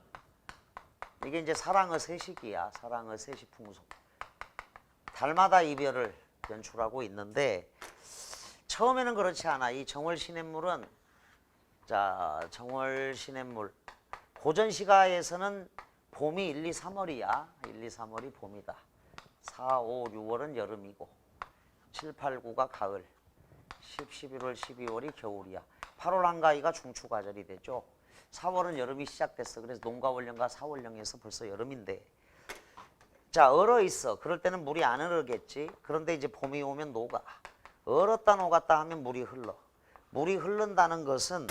이게 이제 사랑의 세식이야. 사랑의 세식 풍속. 달마다 이별을 연출하고 있는데 처음에는 그렇지 않아. 이 정월 시냇물은 자, 정월 시냇물 고전 시가에서는 봄이 1, 2, 3월이야. 1, 2, 3월이 봄이다. 4, 5, 6월은 여름이고 7, 8, 9가 가을, 10, 11월, 12월이 겨울이야. 8월 한가위가 중추과절이 되죠. 4월은 여름이 시작됐어. 그래서 농가월령과 사월령에서 벌써 여름인데 자, 얼어 있어. 그럴 때는 물이 안 흐르겠지. 그런데 이제 봄이 오면 녹아. 얼었다 녹았다 하면 물이 흘러. 물이 흐른다는 것은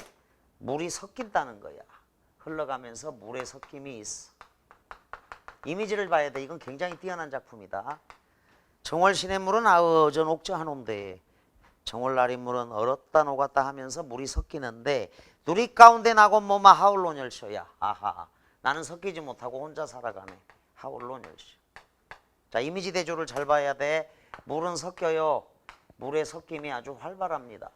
물이 섞인다는 거야. 흘러가면서 물의 섞임이 있어. 이미지를 봐야 돼. 이건 굉장히 뛰어난 작품이다. 정월 시냇물은 아어전 옥저하놈대. 정월날 인물은 얼었다 녹았다 하면서 물이 섞이는데 누리 가운데 나곤 뭐마 하울론열쇼야. 아하, 나는 섞이지 못하고 혼자 살아가네. 하울론열쇼. 자, 이미지 대조를 잘 봐야 돼. 물은 섞여요. 물의 섞임이 아주 활발합니다.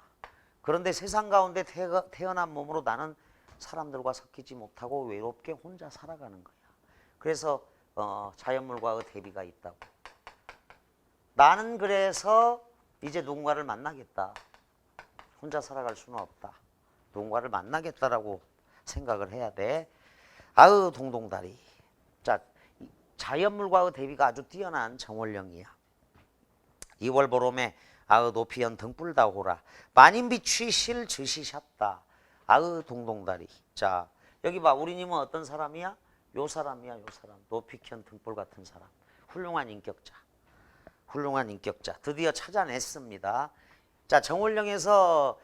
그런데 세상 가운데 태어난 몸으로 나는 사람들과 섞이지 못하고 외롭게 혼자 살아가는 거야. 그래서 자연물과의 대비가 있다고. 나는 그래서 이제 누군가를 만나겠다. 혼자 살아갈 수는 없다. 누군가를 만나겠다라고 생각을 해야 돼. 아으 동동다리. 자, 자연물과의 대비가 아주 뛰어난 정월령이야. 2월 보름에 아으 높이연 등불다호라. 만인비취 실 즉시샵다. 아으 동동다리. 자, 여기 봐. 우리님은 어떤 사람이야? 요 사람이야, 요 사람. 높이켠 등불 같은 사람. 훌륭한 인격자. 훌륭한 인격자. 드디어 찾아냈습니다. 자, 정월령에서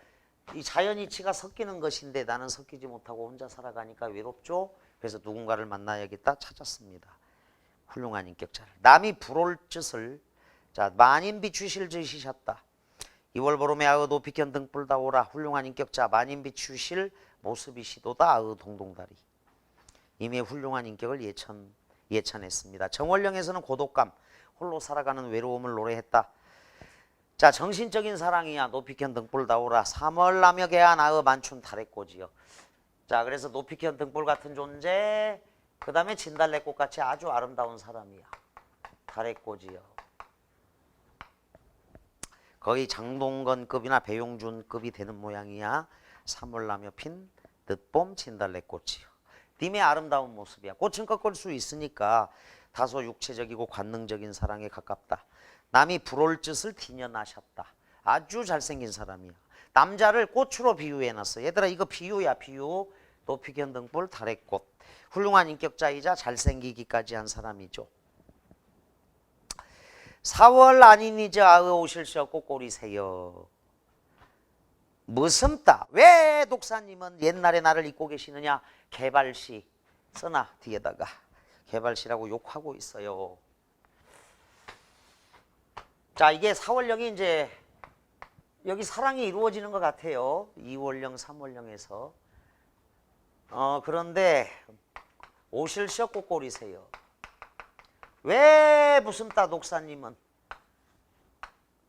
이 자연이치가 섞이는 것인데 나는 섞이지 못하고 혼자 살아가니까 외롭죠. 그래서 누군가를 만나야겠다 찾았습니다. 훌륭한 인격자를. 남이 부러울 짓을 자 만인비추실 짓이셨다. 2월 보름에 아의 높이견 등불다 오라. 훌륭한 인격자 만인비추실 모습이시도다. 아의 동동다리. 이미 훌륭한 인격을 예천했습니다. 정월령에서는 고독감, 홀로 살아가는 외로움을 노래했다. 자, 정신적인 사랑이야. 높이견 등불다 오라. 3월 나며 개한 아의 만춘 달의꽃이여. 자, 그래서 높이견 등불 같은 존재, 그 다음에 진달래꽃같이 아주 아름다운 사람이야. 달의꽃이여. 거의 장동건급이나 배용준급이 되는 모양이야. 3월 나며 핀 늦봄 진달래꽃이요. 님의 아름다운 모습이야. 꽃은 꺾을 수 있으니까 다소 육체적이고 관능적인 사랑에 가깝다. 남이 부러울 짓을 디녀나셨다. 아주 잘생긴 사람이야. 남자를 꽃으로 비유해놨어. 얘들아 이거 비유야 비유. 높이견 등불 달의꽃. 훌륭한 인격자이자 잘생기기까지 한 사람이죠. 4월 아니니저 아의 오실시어 꽃꼬리세요. 무슨따 왜 독사님은 옛날에 나를 잊고 계시느냐. 개발시 써놔 뒤에다가. 개발시라고 욕하고 있어요. 자, 이게 4월령이 이제 여기 사랑이 이루어지는 것 같아요. 2월령 3월령에서. 그런데 오실시어 꽃꼬리세요. 왜 무슨 따 독사님은.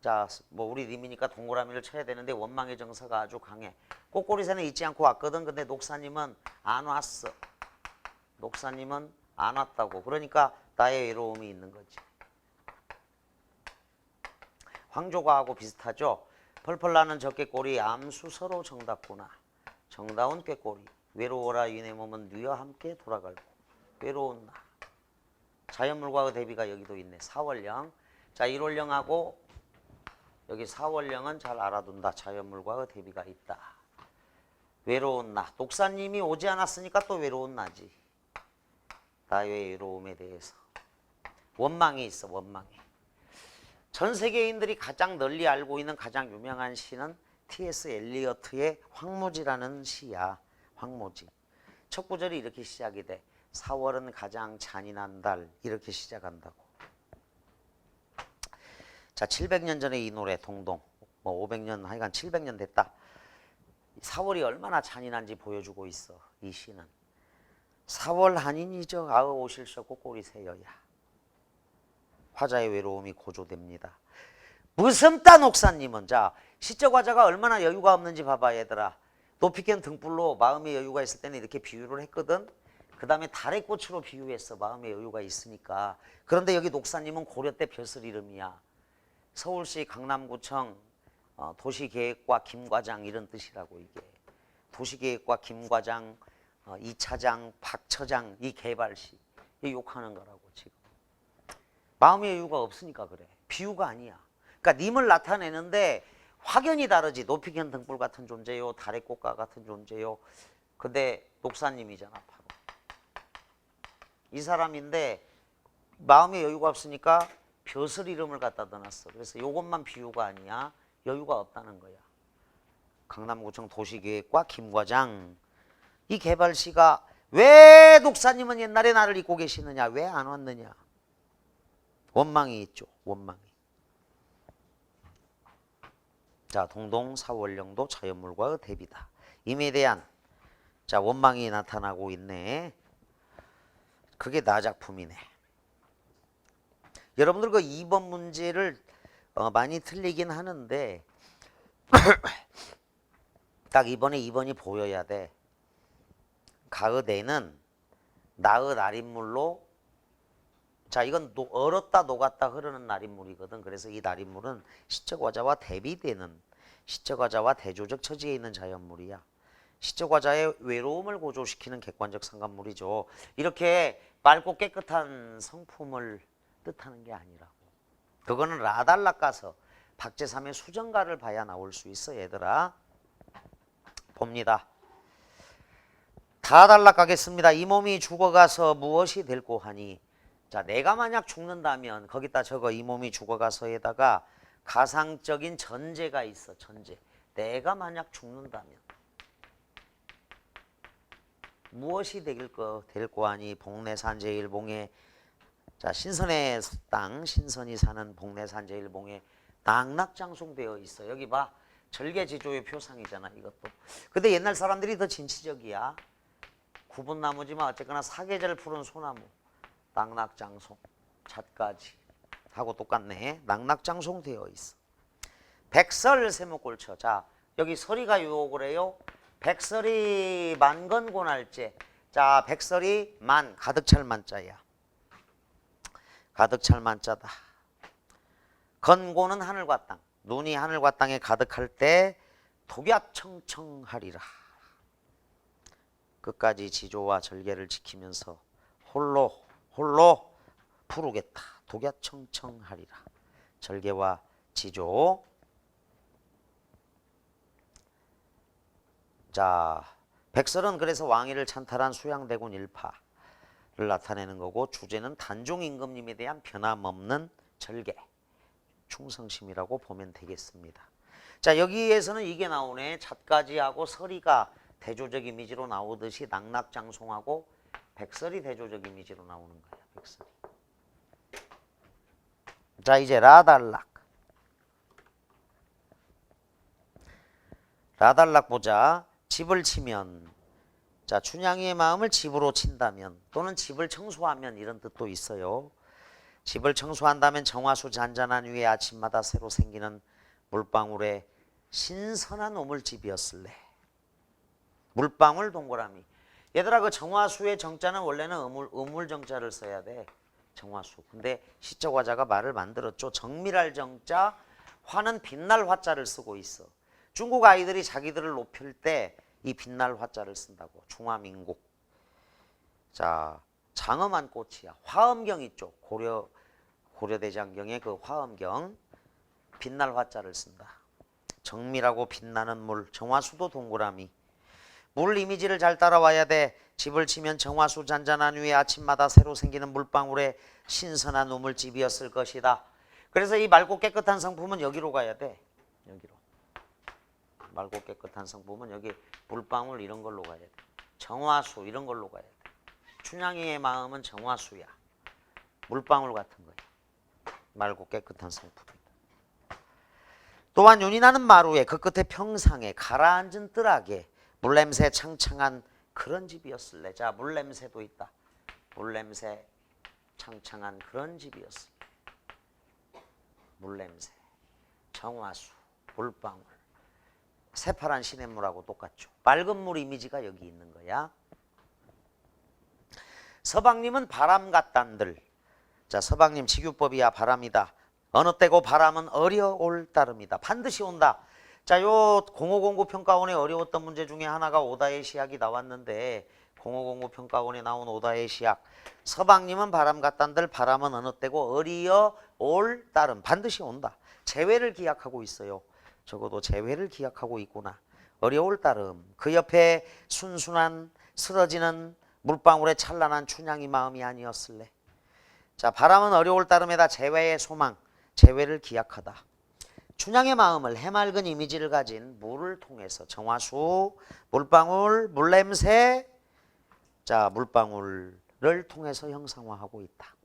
자, 뭐 우리 님이니까 동그라미를 쳐야 되는데 원망의 정서가 아주 강해. 꽃꼬리새는 잊지 않고 왔거든. 근데 녹사님은 안 왔어. 녹사님은 안 왔다고. 그러니까 나의 외로움이 있는 거지. 황조가하고 비슷하죠. 펄펄 나는 적개꼬리 암수 서로 정답구나. 정다운 꾀꼬리 외로워라 이내 몸은 뉘와 함께 돌아갈고. 외로운 나. 자연물과의 대비가 여기도 있네. 4월령. 자, 1월령하고 여기 4월령은 잘 알아둔다. 자연물과의 대비가 있다. 외로운 나. 독사님이 오지 않았으니까 또 외로운 나지. 나의 외로움에 대해서. 원망이 있어. 원망이. 전 세계인들이 가장 널리 알고 있는 가장 유명한 시는 T.S. 엘리어트의 황무지라는 시야. 황무지. 첫 구절이 이렇게 시작이 돼. 4월은 가장 잔인한 달. 이렇게 시작한다고. 자, 700년 전에 이 노래 동동. 뭐 500년 하여간 700년 됐다. 4월이 얼마나 잔인한지 보여주고 있어. 이 시는. 4월 한인이죠. 아의 오실시어 꽃꼬리새여야. 화자의 외로움이 고조됩니다. 무슨 따 녹사님은. 자, 시적 화자가 얼마나 여유가 없는지 봐봐 얘들아. 높이견 등불로 마음의 여유가 있을 때는 이렇게 비유를 했거든. 그 다음에 달의 꽃으로 비유했어. 마음의 여유가 있으니까. 그런데 여기 녹사님은 고려 때 벼슬 이름이야. 서울시 강남구청 도시계획과 김과장 이런 뜻이라고. 이게 도시계획과 김과장, 이차장, 박처장 이 개발시 이 욕하는 거라고. 지금 마음의 여유가 없으니까 그래. 비유가 아니야. 그러니까 님을 나타내는데 확연히 다르지. 높이견 등불 같은 존재요. 달의 꽃과 같은 존재요. 근데 녹사님이잖아. 바로 이 사람인데 마음의 여유가 없으니까 벼슬 이름을 갖다 넣어놨어. 그래서 이것만 비유가 아니야. 여유가 없다는 거야. 강남구청 도시계획과 김과장. 이 개발시가 왜 독사님은 옛날에 나를 잊고 계시느냐. 왜 안 왔느냐. 원망이 있죠. 원망이. 자, 동동 4월령도 자연물과의 대비다. 임에 대한 자 원망이 나타나고 있네. 그게 나 작품이네. 여러분들 그 2번 문제를 많이 틀리긴 하는데 딱 이번에 2번이 보여야 돼. 가의대는 나의 날인물로. 자, 이건 얼었다 녹았다 흐르는 날인물이거든. 그래서 이 날인물은 시적 화자와 대비되는 시적 화자와 대조적 처지에 있는 자연물이야. 시적 화자의 외로움을 고조시키는 객관적 상관물이죠. 이렇게 맑고 깨끗한 성품을 뜻하는 게 아니라고. 그거는 라달락 가서 박제삼의 수정가를 봐야 나올 수 있어 얘들아. 봅니다. 다 달락 가겠습니다. 이 몸이 죽어가서 무엇이 될꼬 하니. 자, 내가 만약 죽는다면 거기다 적어. 이 몸이 죽어가서에다가 가상적인 전제가 있어. 전제. 내가 만약 죽는다면 무엇이 될 거 아니. 복내산 제일봉에 자, 신선의 땅, 신선이 사는 복내산 제일봉에 낙낙장송되어 있어. 여기 봐. 절개지조의 표상이잖아, 이것도. 근데 옛날 사람들이 더 진취적이야. 구분나무지만 어쨌거나 사계절 푸른 소나무. 낙낙장송, 잣가지 하고 똑같네. 낙낙장송되어 있어. 백설 세목골처. 자, 여기 서리가 유혹을 해요. 백설이 만건곤할제. 자, 백설이 만, 가득 찰 만자야. 가득 찰 만자다. 건고는 하늘과 땅. 눈이 하늘과 땅에 가득할 때 독야청청하리라. 끝까지 지조와 절개를 지키면서 홀로 푸르겠다. 독야청청하리라. 절개와 지조. 자, 백설은 그래서 왕위를 찬탈한 수양대군 일파를 나타내는 거고, 주제는 단종임금님에 대한 변함없는 절개, 충성심이라고 보면 되겠습니다. 자, 여기에서는 이게 나오네. 잣가지하고 서리가 대조적 이미지로 나오듯이 낙낙장송하고 백설이 대조적 이미지로 나오는 거야. 백설이. 자, 이제 라달락. 라달락 보자. 집을 치면, 자, 춘향이의 마음을 집으로 친다면 또는 집을 청소하면 이런 뜻도 있어요. 집을 청소한다면 정화수 잔잔한 위에 아침마다 새로 생기는 물방울에 신선한 우물집이었을래. 물방울 동그라미. 얘들아, 그 정화수의 정자는 원래는 우물정자를 써야 돼. 정화수. 근데 시적 화자가 말을 만들었죠. 정밀할 정자, 화는 빛날 화자를 쓰고 있어. 중국 아이들이 자기들을 높일 때 이 빛날 화자를 쓴다고. 중화민국. 자, 장엄한 꽃이야. 화엄경 있죠. 고려대장경의 그 화엄경. 빛날 화자를 쓴다. 정밀하고 빛나는 물. 정화수도 동그라미. 물 이미지를 잘 따라와야 돼. 집을 치면 정화수 잔잔한 위에 아침마다 새로 생기는 물방울에 신선한 우물집이었을 것이다. 그래서 이 맑고 깨끗한 성품은 여기로 가야 돼. 여기로. 맑고 깨끗한 성품은 여기 물방울 이런 걸로 가야 돼. 정화수 이런 걸로 가야 돼. 춘향이의 마음은 정화수야. 물방울 같은 거야. 맑고 깨끗한 성품이다. 또한 윤이 나는 마루에 그 끝에 평상에 가라앉은 뜰하게 물냄새 창창한 그런 집이었을래. 자, 물냄새도 있다. 물냄새 창창한 그런 집이었을래. 물냄새, 정화수, 물방울. 새파란 시냇물하고 똑같죠. 맑은 물 이미지가 여기 있는 거야. 서방님은 바람 같단들. 자, 서방님 직유법이야. 바람이다. 어느 때고 바람은 어려올 따름이다. 반드시 온다. 자, 요 0509 평가원에 어려웠던 문제 중에 하나가 오다의 시약이 나왔는데, 0509 평가원에 나온 오다의 시약. 서방님은 바람 같단들. 바람은 어느 때고 어려올 따름. 반드시 온다. 재회를 기약하고 있어요. 적어도 재회를 기약하고 있구나. 어려울 따름. 그 옆에 순순한 쓰러지는 물방울의 찬란한 춘향이 마음이 아니었을래. 자, 바람은 어려울 따름에다 재회의 소망, 재회를 기약하다. 춘향의 마음을 해맑은 이미지를 가진 물을 통해서 정화수, 물방울, 물냄새, 자, 물방울을 통해서 형상화하고 있다.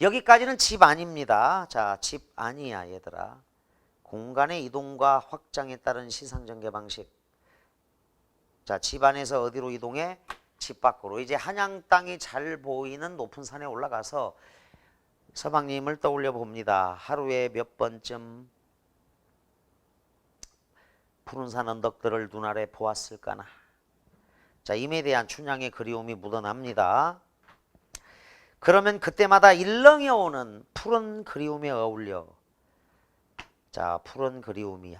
여기까지는 집 아닙니다. 자, 집 아니야, 얘들아. 공간의 이동과 확장에 따른 시상전개 방식. 자, 집 안에서 어디로 이동해? 집 밖으로. 이제 한양 땅이 잘 보이는 높은 산에 올라가서 서방님을 떠올려 봅니다. 하루에 몇 번쯤 푸른 산 언덕들을 눈아래 보았을까나. 자, 임에 대한 춘향의 그리움이 묻어납니다. 그러면 그때마다 일렁이 오는 푸른 그리움에 어울려. 자, 푸른 그리움이야.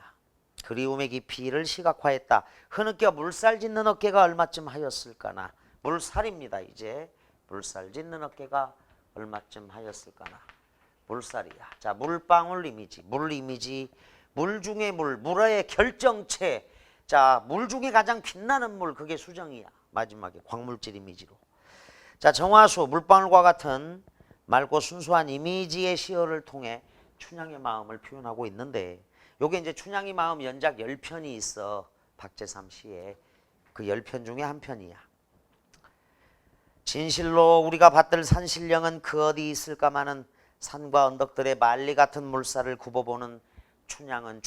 그리움의 깊이를 시각화했다. 흐느껴 물살 짓는 어깨가 얼마쯤 하였을까나. 물살입니다. 이제 물살 짓는 어깨가 얼마쯤 하였을까나. 물살이야. 자, 물방울 이미지, 물 이미지, 물 중에 물의 결정체. 자, 물 중에 가장 빛나는 물, 그게 수정이야. 마지막에 광물질 이미지로. 자, 정화수, 물방울과 같은 맑고 순수한 이미지의 시어를 통해 춘향의 마음을 표현하고 있는데 요게 이제 춘향의 마음 연작 10편이 있어. 박재삼 시에. 그 10편 중에 한 편이야. 진실로 우리가 받들 산신령은 그 어디 있을까마는 산과 언덕들의 말리 같은 물살을 굽어보는 춘향은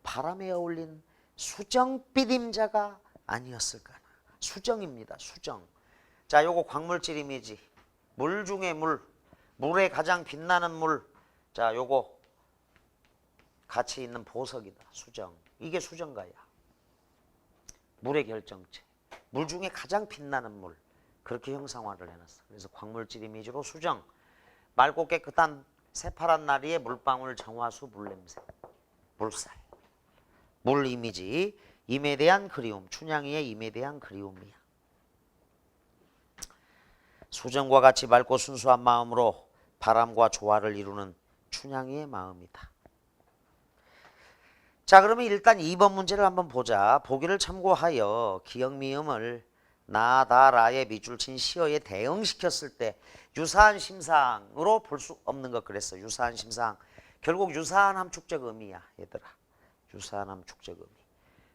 바람에 어울린 수정빛 임자가 아니었을까나. 수정입니다. 수정. 자, 요거 광물질 이미지. 물 중에 물. 물에 가장 빛나는 물. 자, 요거 같이 있는 보석이다. 수정. 이게 수정가야. 물의 결정체. 물 중에 가장 빛나는 물. 그렇게 형상화를 해놨어. 그래서 광물질 이미지로 수정. 맑고 깨끗한 새파란 나리의 물방울, 정화수, 물냄새, 물살. 물 이미지. 임에 대한 그리움. 춘향이의 임에 대한 그리움이야. 수정과 같이 맑고 순수한 마음으로 바람과 조화를 이루는 춘향이의 마음이다. 자, 그러면 일단 2번 문제를 한번 보자. 보기를 참고하여 기역미음을 나다라의 밑줄 친 시어에 대응시켰을 때 유사한 심상으로 볼 수 없는 것 그랬어. 유사한 심상. 결국 유사한 함축적 의미야, 얘들아. 유사한 함축적 의미.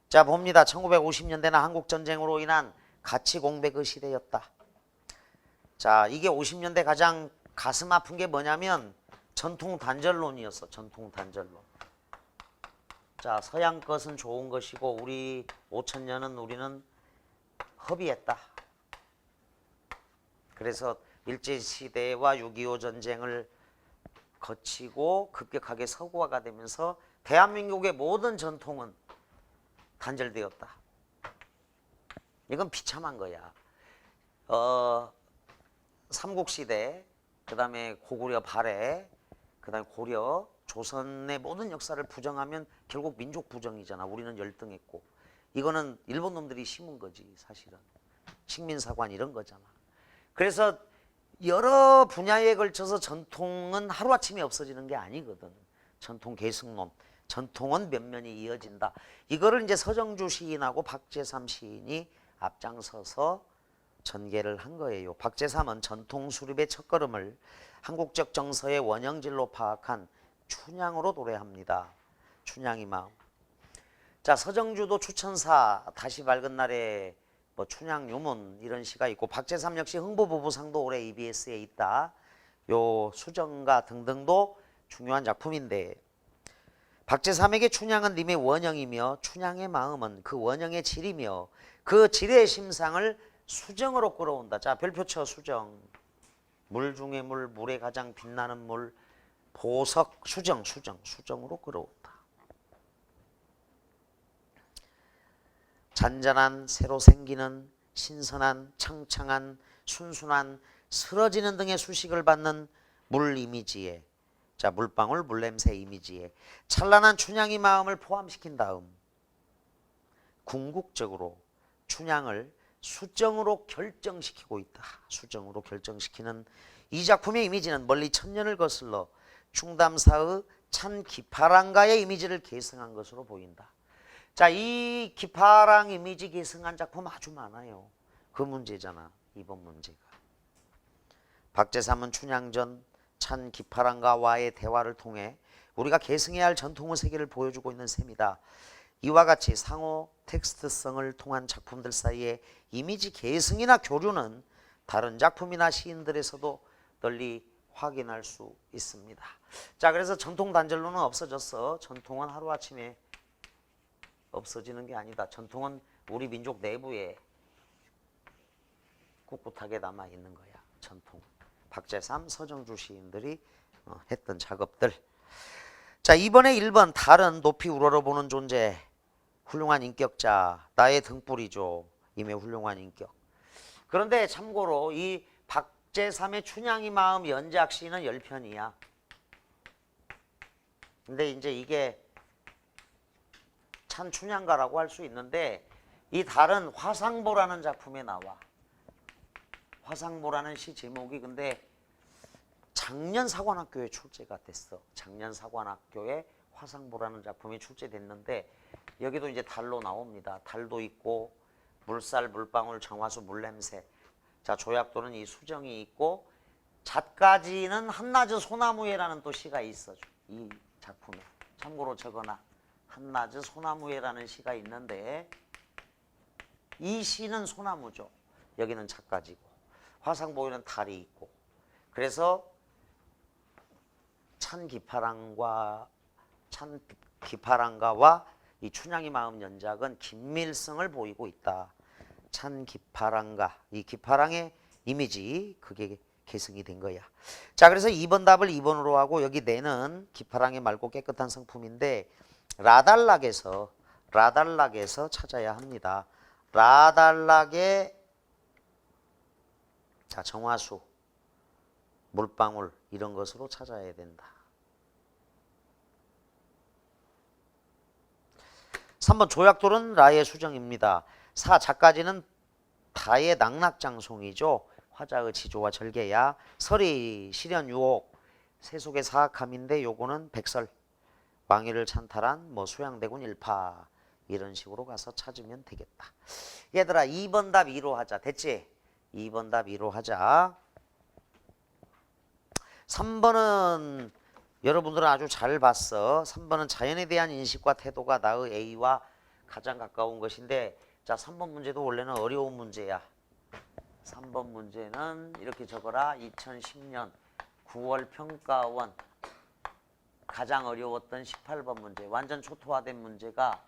자, 봅니다. 1950년대나 한국전쟁으로 인한 가치 공백의 시대였다. 자, 이게 50년대 가장 가슴 아픈 게 뭐냐면 전통 단절론이었어. 전통 단절론. 자, 서양 것은 좋은 것이고 우리 5천년은 우리는 허비했다. 그래서 일제시대와 6.25 전쟁을 거치고 급격하게 서구화가 되면서 대한민국의 모든 전통은 단절되었다. 이건 비참한 거야. 삼국시대, 그 다음에 고구려 발해, 그 다음에 고려, 조선의 모든 역사를 부정하면 결국 민족 부정이잖아. 우리는 열등했고. 이거는 일본 놈들이 심은 거지, 사실은. 식민사관 이런 거잖아. 그래서 여러 분야에 걸쳐서 전통은 하루아침에 없어지는 게 아니거든. 전통 계승론, 전통은 면면이 이어진다. 이거를 이제 서정주 시인하고 박재삼 시인이 앞장서서 전개를 한 거예요. 박재삼은 전통 수립의 첫걸음을 한국적 정서의 원형질로 파악한 춘향으로 노래합니다. 춘향이 마음. 자, 서정주도 추천사, 다시 밝은 날에 뭐 춘향 유문 이런 시가 있고 박재삼 역시 흥부부부상도 올해 EBS에 있다. 요 수정가 등등도 중요한 작품인데 박재삼에게 춘향은 님의 원형이며 춘향의 마음은 그 원형의 질이며 그 질의 심상을 수정으로 끌어온다. 자, 별표쳐 수정. 물 중에 물, 물에 가장 빛나는 물, 보석, 수정으로 끌어온다. 잔잔한, 새로 생기는, 신선한, 창창한, 순순한, 쓰러지는 등의 수식을 받는 물 이미지에, 자, 물방울, 물냄새 이미지에 찬란한 춘향이 마음을 포함시킨 다음 궁극적으로 춘향을 수정으로 결정시키고 있다. 수정으로 결정시키는 이 작품의 이미지는 멀리 천년을 거슬러 충담사의 찬 기파랑가의 이미지를 계승한 것으로 보인다. 자, 이 기파랑 이미지 계승한 작품 아주 많아요. 그 문제잖아, 이번 문제가. 박재삼은 춘향전 찬 기파랑가와의 대화를 통해 우리가 계승해야 할 전통의 세계를 보여주고 있는 셈이다. 이와 같이 상호 텍스트성을 통한 작품들 사이에 이미지 계승이나 교류는 다른 작품이나 시인들에서도 널리 확인할 수 있습니다. 자, 그래서 전통 단절로는 없어졌어. 전통은 하루아침에 없어지는 게 아니다. 전통은 우리 민족 내부에 꿋꿋하게 남아 있는 거야. 전통. 박재삼, 서정주 시인들이 했던 작업들. 자, 이번에 1번 다른 높이 우러러보는 존재. 훌륭한 인격자. 나의 등불이죠. 임의 훌륭한 인격. 그런데 참고로 이 박재삼의 춘향이 마음 연작시는 10편이야. 근데 이제 이게 찬 춘향가라고 할 수 있는데 이 다른 화상보라는 작품에 나와. 화상보라는 시 제목이 근데 작년 사관학교에 출제가 됐어. 작년 사관학교에 화상보라는 작품이 출제됐는데 여기도 이제 달로 나옵니다. 달도 있고 물살, 물방울, 정화수, 물냄새. 자, 조약도는 이 수정이 있고 잣가지는 한낮의 소나무에라는 또 시가 있어. 이 작품에. 참고로 적어놔. 한낮의 소나무에라는 시가 있는데 이 시는 소나무죠. 여기는 잣가지고 화상보이는 달이 있고 그래서 찬기파랑가와 이 춘향이 마음 연작은 긴밀성을 보이고 있다. 찬기파랑가, 이 기파랑의 이미지 그게 계승이 된 거야. 자, 그래서 2번 답을 2번으로 하고 여기 내는 기파랑의 맑고 깨끗한 성품인데 라달락에서 찾아야 합니다. 라달락의 자, 정화수, 물방울 이런 것으로 찾아야 된다. 3번 조약돌은 라의 수정입니다. 4. 작가지는 다의 낙락장송이죠. 화자의 지조와 절개야. 설이 실현 유혹 세속의 사악함인데 요거는 백설 왕위를 찬탈한 뭐 수양대군 일파 이런 식으로 가서 찾으면 되겠다. 얘들아 2번 답 2로 하자. 됐지? 2번 답 2로 하자. 3번은 여러분들은 아주 잘 봤어. 3번은 자연에 대한 인식과 태도가 나의 A와 가장 가까운 것인데 자 3번 문제도 원래는 어려운 문제야. 3번 문제는 이렇게 적어라. 2010년 9월 평가원 가장 어려웠던 18번 문제. 완전 초토화된 문제가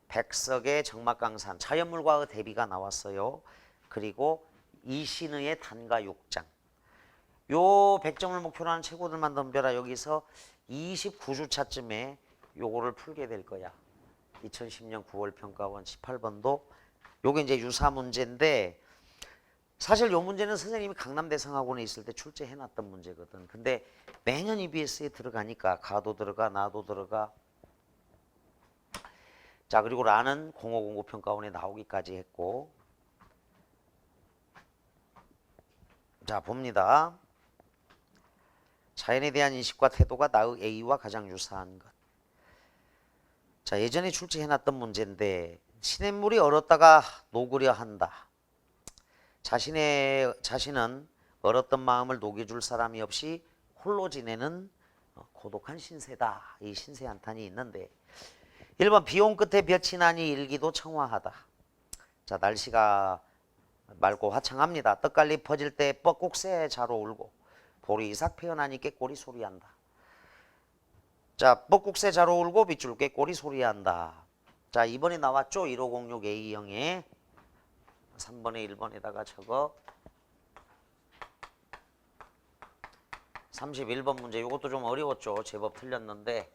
백석의 정막강산 자연물과의 대비가 나왔어요. 그리고 이신의의 단가 6장. 요 100점을 목표로 하는 최고들만 덤벼라. 여기서 29주차쯤에 요거를 풀게 될 거야. 2010년 9월 평가원 18번도 요게 이제 유사 문제인데 사실 요 문제는 선생님이 강남대성학원에 있을 때 출제해놨던 문제거든. 근데 매년 EBS에 들어가니까 가도 들어가 나도 들어가. 자, 그리고 라는 0509 평가원에 나오기까지 했고 자 봅니다. 자연에 대한 인식과 태도가 나의 A와 가장 유사한 것. 자, 예전에 출제해놨던 문제인데 시냇물이 얼었다가 녹으려 한다. 자신은 얼었던 마음을 녹여줄 사람이 없이 홀로 지내는 고독한 신세다. 이 신세 한탄이 있는데 1번 비온 끝에 볕이 나니 일기도 청화하다. 자, 날씨가 맑고 화창합니다. 떡갈리 퍼질 때 뻐국새 자로 울고 보리 이삭 피어나니 꾀꼬리 소리한다. 자, 뻐국새 자로 울고 빗줄 꾀꼬리 소리한다. 자, 2번에 나왔죠. 1506 A형에 3번에 1번에다가 적어 31번 문제. 이것도 좀 어려웠죠. 제법 틀렸는데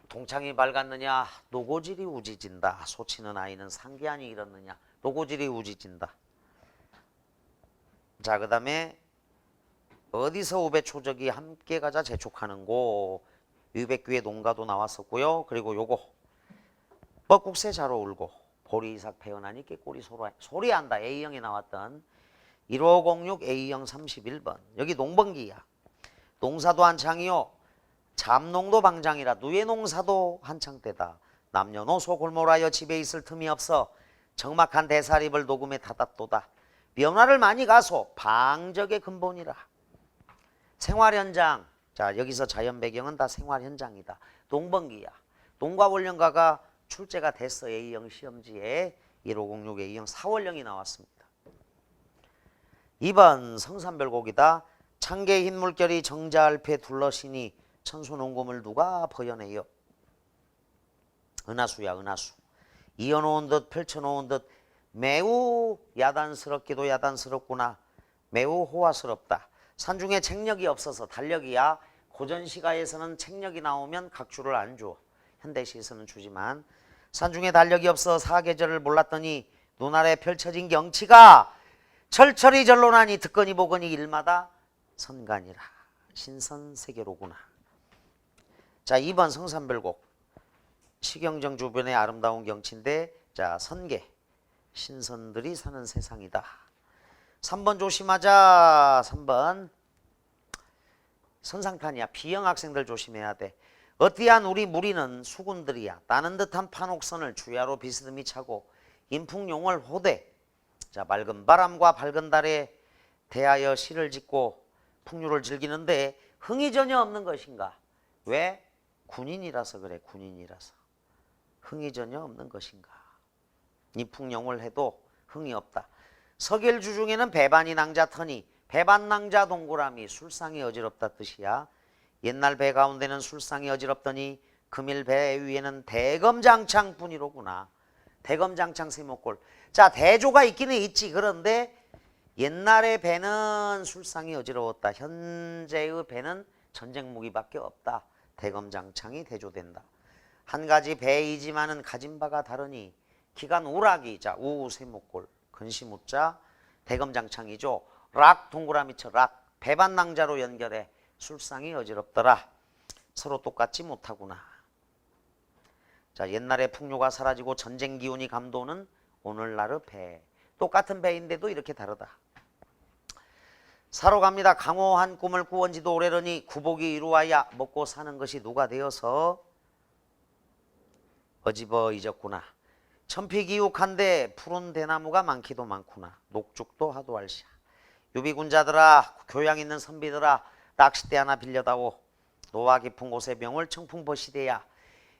동창이 밝았느냐 노고질이 우지진다. 소치는 아이는 상기하니 이렇느냐 노고질이 우지진다. 자, 그 다음에 어디서 우배 초적이 함께 가자 재촉하는고 유백규의 농가도 나왔었고요. 그리고 요거 뻐국새 자로 울고 보리 이삭 태어나니 꾀꼬리 소리한다. A형에 나왔던 1506 A형 31번. 여기 농번기야. 농사도 한창이요. 잠농도 방장이라 누에 농사도 한창 때다. 남녀노소 골몰하여 집에 있을 틈이 없어 적막한 대사립을 녹음에 닫았도다. 면화를 많이 가소 방적의 근본이라. 생활 현장. 자, 여기서 자연 배경은 다 생활 현장이다. 농번기야. 농가원령가가 출제가 됐어. A형 시험지에 1506 A형 4월령이 나왔습니다. 2번 성산별곡이다. 창계 흰 물결이 정자알패 둘러시니 천수농금을 누가 버여내요. 은하수야 은하수. 이어놓은 듯 펼쳐놓은 듯 매우 야단스럽기도 야단스럽구나. 매우 호화스럽다. 산중에 책력이 없어서 달력이야. 고전시가에서는 책력이 나오면 각주를 안 줘. 현대시에서는 주지만 산중에 달력이 없어 사계절을 몰랐더니 눈아래 펼쳐진 경치가 철철이 절로나니 듣거니 보거니 일마다 선간이라. 신선세계로구나. 자, 2번 성산별곡. 시경정 주변의 아름다운 경치인데 자, 선계. 신선들이 사는 세상이다. 3번 조심하자. 3번 선상탄이야. B형 학생들 조심해야 돼. 어띠한 우리 무리는 수군들이야. 따는 듯한 판옥선을 주야로 비스듬히 차고 인풍용을 호대. 자, 맑은 바람과 밝은 달에 대하여 시를 짓고 풍류를 즐기는데 흥이 전혀 없는 것인가? 왜? 군인이라서 그래. 군인이라서. 흥이 전혀 없는 것인가? 인풍용을 해도 흥이 없다. 서길주 중에는 배반이 낭자터니 배반낭자 동그라미 술상이 어지럽다 뜻이야. 옛날 배 가운데는 술상이 어지럽더니 금일 배 위에는 대검장창뿐이로구나. 대검장창 세모꼴. 자, 대조가 있기는 있지. 그런데 옛날의 배는 술상이 어지러웠다. 현재의 배는 전쟁 무기밖에 없다. 대검장창이 대조된다. 한 가지 배이지만은 가진 바가 다르니 기간 우락이. 자, 우 세모꼴 근심 우자 대검장창이죠. 락 동그라미 쳐 락. 배반낭자로 연결해. 술상이 어지럽더라. 서로 똑같지 못하구나. 자, 옛날의 풍요가 사라지고 전쟁 기운이 감도는 오늘날의 배. 똑같은 배인데도 이렇게 다르다. 사러 갑니다. 강호한 꿈을 꾸언지도 오래러니 구복이 이루어야 먹고 사는 것이 누가 되어서 어집어 잊었구나. 천피기욱한데 푸른 대나무가 많기도 많구나. 녹죽도 하도 알시야. 유비군자들아, 교양 있는 선비들아, 낚싯대 하나 빌려다오. 노화 깊은 곳에 명월 청풍버시대야.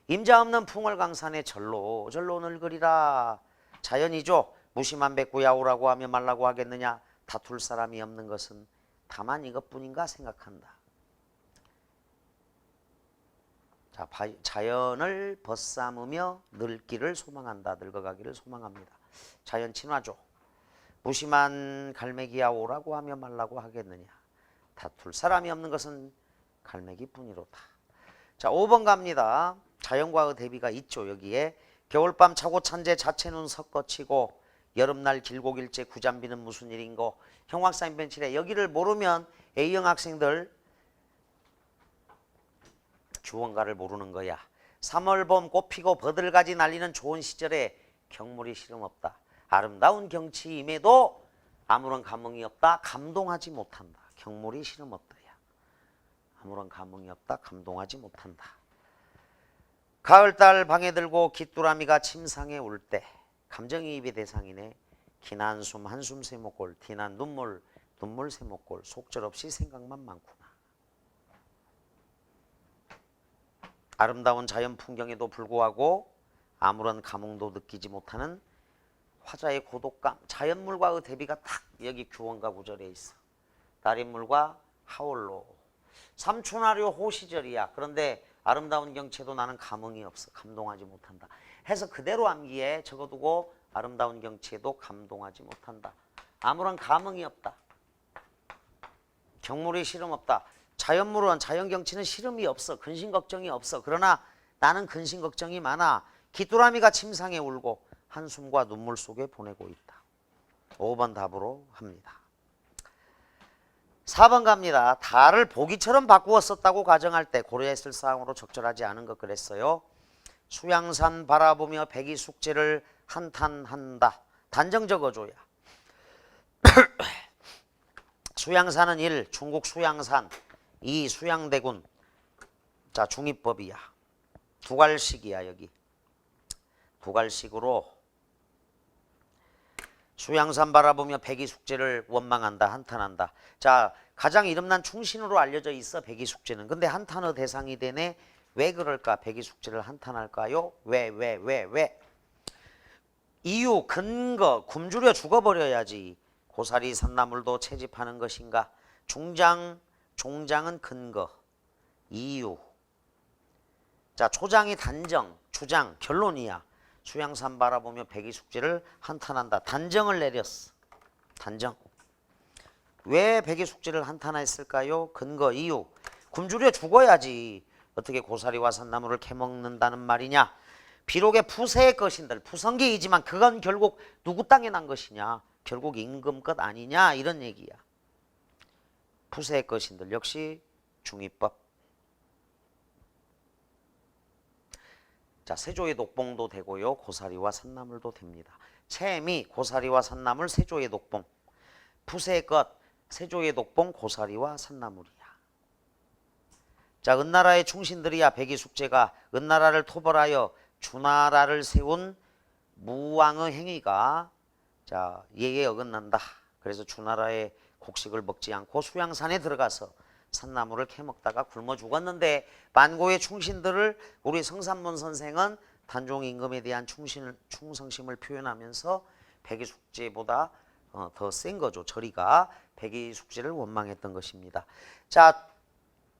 임자 없는 풍월강산에 절로 늙으리라. 자연이죠. 무심한 백구야 오라고 하며 말라고 하겠느냐. 다툴 사람이 없는 것은 다만 이것뿐인가 생각한다. 자, 자연을 벗삼으며 늙기를 소망한다. 늙어가기를 소망합니다. 자연 친화죠. 무심한 갈매기야 오라고 하며 말라고 하겠느냐. 다툴 사람이 없는 것은 갈매기뿐이로다. 자, 5번 갑니다. 자연과의 대비가 있죠. 여기에 겨울밤 차고 찬제 자체는 섞어치고 여름날 길고 길제 구잠비는 무슨 일인고. 형학사인 벤치래. 여기를 모르면 A형 학생들 주원가를 모르는 거야. 3월 봄 꽃피고 버들가지 날리는 좋은 시절에 경물이 시름없다. 아름다운 경치임에도 아무런 감흥이 없다. 감동하지 못한다. 경물이 시름없다야. 아무런 감흥이 없다. 감동하지 못한다. 가을달 방에 들고 깃두라미가 침상에 울 때. 감정이입의 대상이네. 기난 한숨 한숨 세모꼴. 티난 눈물 눈물 세모꼴. 속절없이 생각만 많구나. 아름다운 자연 풍경에도 불구하고 아무런 감흥도 느끼지 못하는 화자의 고독감. 자연물과의 대비가 딱 여기 규원가 구절에 있어. 달인물과 하울로. 삼촌하려 호시절이야. 그런데 아름다운 경치에도 나는 감흥이 없어. 감동하지 못한다. 해서 그대로 암기에 적어두고 아름다운 경치에도 감동하지 못한다. 아무런 감흥이 없다. 경물이 시름 없다. 자연물은 자연경치는 시름이 없어. 근심 걱정이 없어. 그러나 나는 근심 걱정이 많아. 깃두라미가 침상에 울고 한숨과 눈물 속에 보내고 있다. 5번 답으로 합니다. 4번 갑니다. 달을 보기처럼 바꾸어 썼다고 가정할 때 고려했을 사항으로 적절하지 않은 것 그랬어요. 수양산 바라보며 백이 숙제를 한탄한다. 단정 적어줘야. 수양산은 1. 중국 수양산. 2. 수양대군. 자, 중입법이야. 두갈식이야. 여기 두갈식으로 수양산 바라보며 백이 숙제를 원망한다. 한탄한다. 자, 가장 이름난 충신으로 알려져 있어. 백이 숙제는. 근데 한탄의 대상이 되네. 왜 그럴까? 백이 숙제를 한탄할까요? 왜? 이유, 근거, 굶주려 죽어버려야지. 고사리 산나물도 채집하는 것인가? 종장은 근거, 이유. 자, 초장이 단정, 주장, 결론이야. 수양산 바라보며 백이 숙제를 한탄한다. 단정을 내렸어. 단정. 왜 백이 숙제를 한탄했을까요? 근거, 이유. 굶주려 죽어야지. 어떻게 고사리와 산나물을 캐먹는다는 말이냐. 비록의 푸세의 것인들, 푸성기이지만 그건 결국 누구 땅에 난 것이냐. 결국 임금 것 아니냐. 이런 얘기야. 푸세의 것인들 역시 중의법. 자, 세조의 독봉도 되고요. 고사리와 산나물도 됩니다. 채미, 고사리와 산나물, 세조의 독봉. 푸세의 것, 세조의 독봉, 고사리와 산나물이야. 자, 은나라의 충신들이야 백이숙제가 은나라를 토벌하여 주나라를 세운 무왕의 행위가 자 예에 어긋난다. 그래서 주나라의 곡식을 먹지 않고 수양산에 들어가서 산나무를 캐먹다가 굶어 죽었는데 만고의 충신들을 우리 성산문 선생은 단종 임금에 대한 충성심을 표현하면서 백이숙제보다 더 센 거죠. 저리가 백이숙제를 원망했던 것입니다. 자,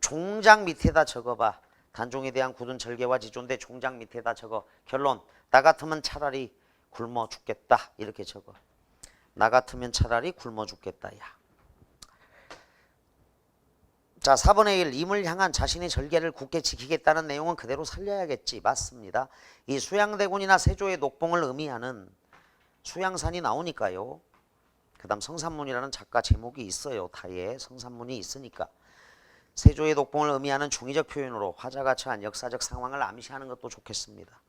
종장 밑에다 적어봐. 단종에 대한 굳은 절개와 지존대 종장 밑에다 적어. 결론, 나 같으면 차라리 굶어 죽겠다. 이렇게 적어. 나 같으면 차라리 굶어 죽겠다. 야. 자, 4번의 1. 임을 향한 자신의 절개를 굳게 지키겠다는 내용은 그대로 살려야겠지. 맞습니다. 이 수양대군이나 세조의 녹봉을 의미하는 수양산이 나오니까요. 그 다음 성산문이라는 작가 제목이 있어요. 타에 성산문이 있으니까. 세조의 녹봉을 의미하는 중의적 표현으로 화자가 처한 역사적 상황을 암시하는 것도 좋겠습니다.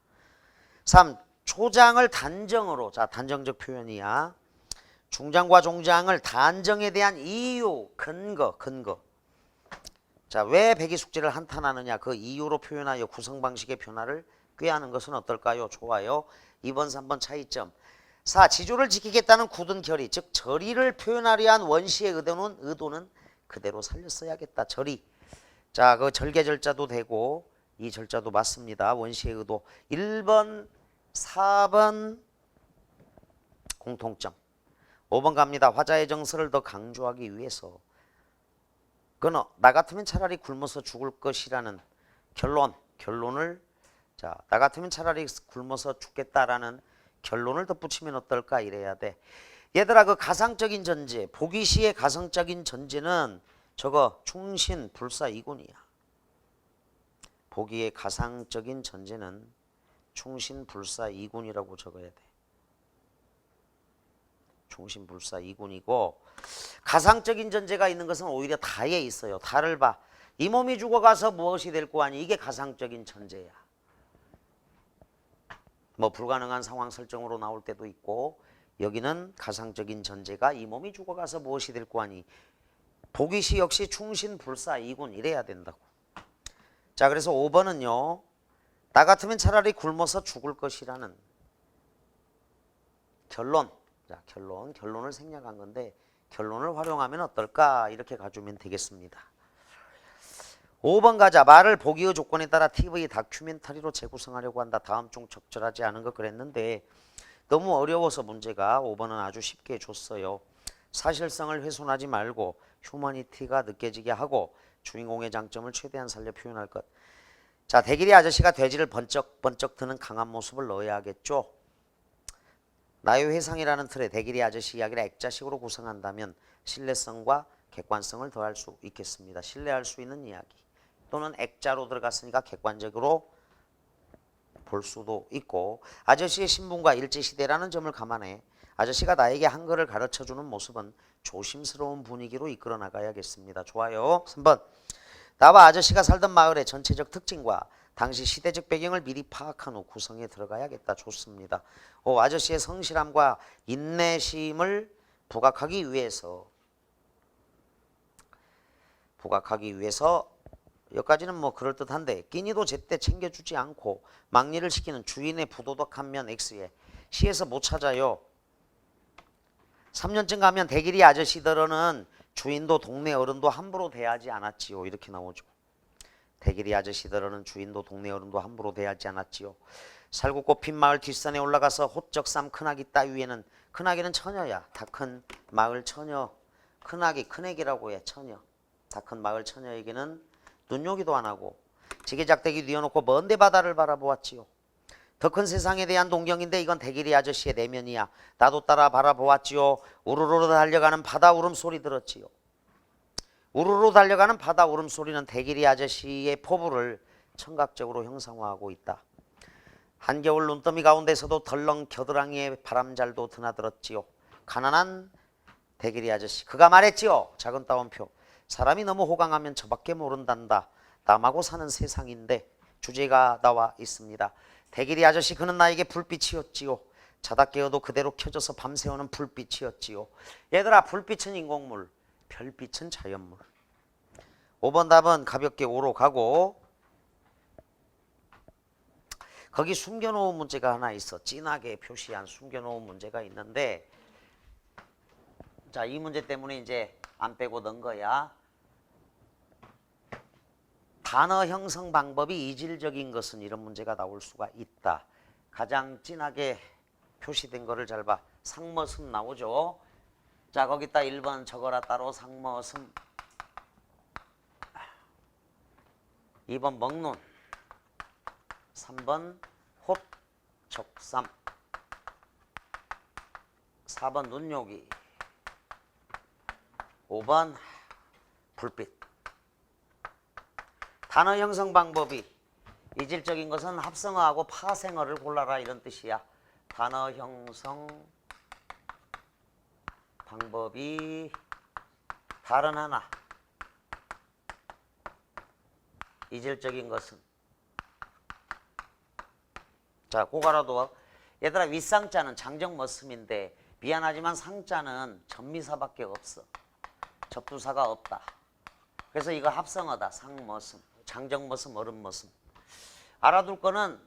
3. 초장을 단정으로. 자, 단정적 표현이야. 중장과 종장을 단정에 대한 이유, 근거. 자, 왜 백이숙제를 한탄하느냐 그 이유로 표현하여 구성 방식의 변화를 꾀하는 것은 어떨까요? 좋아요. 2번, 3번 차이점. 4. 지조를 지키겠다는 굳은 결의, 즉 절의를 표현하려 한 원시의 의도는 그대로 살렸어야겠다. 절의. 자, 그 절개 절자도 되고 이 절자도 맞습니다. 원시의 의도. 1번, 4번 공통점. 5번 갑니다. 화자의 정서를 더 강조하기 위해서 끊어. 나 같으면 차라리 굶어서 죽을 것이라는 결론을 자, 나 같으면 차라리 굶어서 죽겠다라는 결론을 덧붙이면 어떨까 이래야 돼. 얘들아, 그 가상적인 전제, 보기시의 가상적인 전제는 저거 충신 불사 이군이야. 보기의 가상적인 전제는 충신 불사 이군이라고 적어야 돼. 충신 불사 이군이고 가상적인 전제가 있는 것은 오히려 다에 있어요. 다를 봐. 이 몸이 죽어가서 무엇이 될 거 아니. 이게 가상적인 전제야. 뭐 불가능한 상황 설정으로 나올 때도 있고 여기는 가상적인 전제가 이 몸이 죽어가서 무엇이 될 거 아니. 보기시 역시 충신 불사 이군 이래야 된다고. 자, 그래서 5번은요. 나 같으면 차라리 굶어서 죽을 것이라는 결론. 자, 결론을 생략한 건데 결론을 활용하면 어떨까 이렇게 가주면 되겠습니다. 5번 가자. 말을 보기의 조건에 따라 TV 다큐멘터리로 재구성하려고 한다. 다음 중 적절하지 않은 거 그랬는데 너무 어려워서 문제가 5번은 아주 쉽게 줬어요. 사실성을 훼손하지 말고 휴머니티가 느껴지게 하고 주인공의 장점을 최대한 살려 표현할 것. 자, 대길이 아저씨가 돼지를 번쩍번쩍 드는 강한 모습을 넣어야 하겠죠. 나의 회상이라는 틀에 대길이 아저씨 이야기를 액자식으로 구성한다면 신뢰성과 객관성을 더할 수 있겠습니다. 신뢰할 수 있는 이야기 또는 액자로 들어갔으니까 객관적으로 볼 수도 있고 아저씨의 신분과 일제시대라는 점을 감안해 아저씨가 나에게 한글을 가르쳐주는 모습은 조심스러운 분위기로 이끌어 나가야겠습니다. 좋아요. 3번. 나와 아저씨가 살던 마을의 전체적 특징과 당시 시대적 배경을 미리 파악한 후 구성에 들어가야겠다. 좋습니다. 아저씨의 성실함과 인내심을 부각하기 위해서 여기까지는 뭐 그럴듯한데 끼니도 제때 챙겨주지 않고 막리를 시키는 주인의 부도덕한 면 X에 시에서 못 찾아요. 3년쯤 가면 대길이 아저씨들은 주인도 동네 어른도 함부로 대하지 않았지요. 이렇게 나오죠. 대길이 아저씨들은 주인도 동네 어른도 함부로 대하지 않았지요. 살구꽃 핀 마을 뒷산에 올라가서 호적 쌈 큰아기 따위에는 큰아기는 처녀야. 다 큰 마을 처녀. 큰아기 큰애기라고 해. 처녀. 다 큰 마을 처녀에게는 눈요기도 안 하고 지게작대기 뉘어놓고 먼데 바다를 바라보았지요. 더 큰 세상에 대한 동경인데 이건 대길이 아저씨의 내면이야. 나도 따라 바라보았지요. 우르르 달려가는 바다 울음소리 들었지요. 우르르 달려가는 바다 울음소리는 대길이 아저씨의 포부를 청각적으로 형상화하고 있다. 한겨울 눈더미 가운데서도 덜렁 겨드랑이에 바람잘도 드나들었지요. 가난한 대길이 아저씨. 그가 말했지요. 작은 따옴표. 사람이 너무 호강하면 저밖에 모른단다. 남하고 사는 세상인데 주제가 나와 있습니다. 대길이 아저씨 그는 나에게 불빛이었지요. 자다 깨어도 그대로 켜져서 밤새우는 불빛이었지요. 얘들아, 불빛은 인공물, 별빛은 자연물. 5번 답은 가볍게 5로 가고 거기 숨겨놓은 문제가 하나 있어. 진하게 표시한 숨겨놓은 문제가 있는데 자, 이 문제 때문에 이제 안 빼고 넣은 거야. 단어 형성 방법이 이질적인 것은 이런 문제가 나올 수가 있다. 가장 진하게 표시된 거를 잘 봐. 상머슴 나오죠. 자, 거기다 1번 적어라 따로 상머슴. 2번 먹눈. 3번 홑 적삼. 4번 눈요기. 5번 불빛. 단어 형성 방법이 이질적인 것은 합성어하고 파생어를 골라라 이런 뜻이야. 단어 형성 방법이 다른 하나 이질적인 것은 자, 그거라도 얘들아 윗상자는 장정머슴인데 미안하지만 상자는 전미사밖에 없어. 접두사가 없다. 그래서 이거 합성어다. 상머슴, 장정머슴, 어른머슴. 알아둘 거는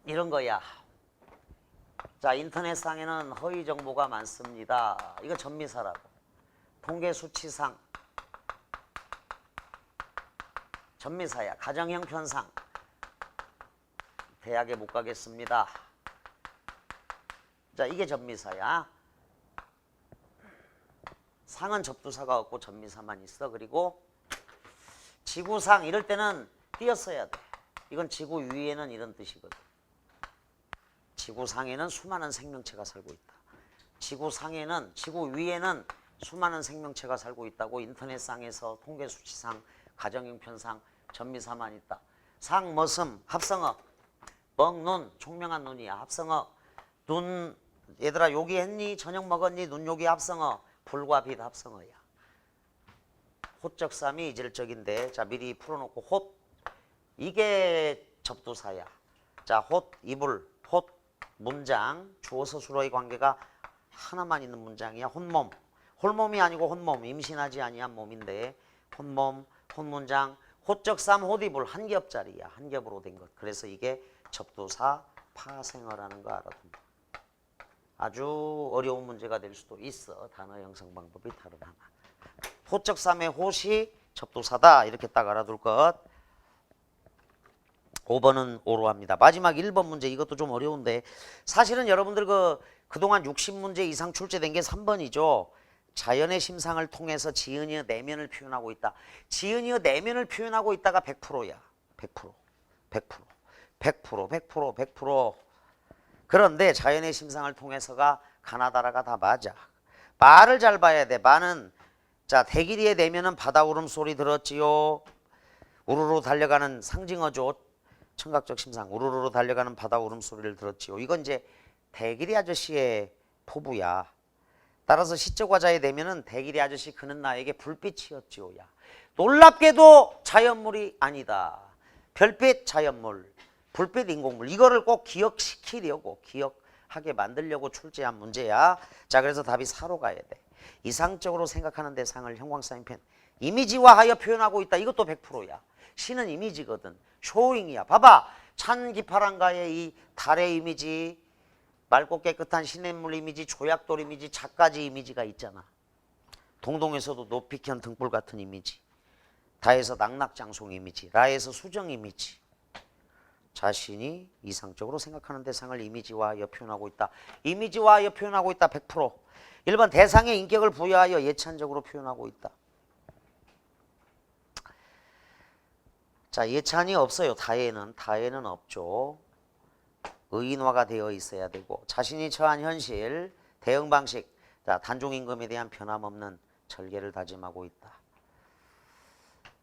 이런 거야. 자, 인터넷상에는 허위 정보가 많습니다. 이거 전미사라고. 통계 수치상 전미사야. 가정형 편상 대학에 못 가겠습니다. 자, 이게 전미사야. 상은 접두사가 없고 전미사만 있어. 그리고 지구상 이럴 때는 띄었어야 돼. 이건 지구 위에는 이런 뜻이거든. 지구상에는 수많은 생명체가 살고 있다. 지구상에는 지구 위에는 수많은 생명체가 살고 있다고 인터넷상에서 통계 수치상 가정형 편상 전미사만 있다. 상 머슴 합성어. 먹눈 총명한 눈이야. 합성어. 눈 얘들아 요기 했니? 저녁 먹었니? 눈요기 합성어. 불과 빛 합성어야. 홑적삼이 이질적인데 자 미리 풀어놓고 홑 이게 접두사야. 자 홑 이불 홑 문장 주어서 수로의 관계가 하나만 있는 문장이야. 혼몸 홀몸이 아니고 혼몸 임신하지 아니한 몸인데 혼몸 혼문장 홑적삼 홑이불 한 겹짜리야. 한 겹으로 된 것. 그래서 이게 접두사 파생어라는 거 알아둔다. 아주 어려운 문제가 될 수도 있어. 단어 형성 방법이 다른 하나. 홑적삼의 홑이 접두사다. 이렇게 딱 알아둘 것. 5번은 5로 합니다. 마지막 1번 문제 이것도 좀 어려운데 사실은 여러분들 그동안 60문제 이상 출제된 게 3번이죠. 자연의 심상을 통해서 지은이의 내면을 표현하고 있다. 지은이의 내면을 표현하고 있다가 100%야. 100%. 100%. 100%. 100%. 100%. 그런데 자연의 심상을 통해서가 가나다라가 다 맞아. 말을 잘 봐야 돼. 말은 자 대길이의 내면은 바다 울음소리 들었지요. 우르르 달려가는 상징어죠. 청각적 심상. 우르르 달려가는 바다 울음소리를 들었지요. 이건 이제 대길이 아저씨의 포부야. 따라서 시적 화자의 내면은 대길이 아저씨 그는 나에게 불빛이었지요야. 놀랍게도 자연물이 아니다. 별빛 자연물. 불빛 인공물. 이거를 꼭 기억시키려고 기억하게 만들려고 출제한 문제야. 자 그래서 답이 4로 가야 돼. 이상적으로 생각하는 대상을 형광사인펜 이미지화하여 표현하고 있다. 이것도 100%야. 시는 이미지거든. 쇼잉이야. 봐봐. 찬 기파랑가의 이 달의 이미지, 맑고 깨끗한 시냇물 이미지, 조약돌 이미지, 작가지 이미지가 있잖아. 동동에서도 높이켠 등불 같은 이미지, 다에서 낙낙장송 이미지, 라에서 수정 이미지. 자신이 이상적으로 생각하는 대상을 이미지화하여 표현하고 있다. 이미지화하여 표현하고 있다. 100%. 1번 대상의 인격을 부여하여 예찬적으로 표현하고 있다. 자 예찬이 없어요. 다에는 없죠. 의인화가 되어 있어야 되고 자신이 처한 현실, 대응 방식, 자 단종임금에 대한 변함없는 절개를 다짐하고 있다.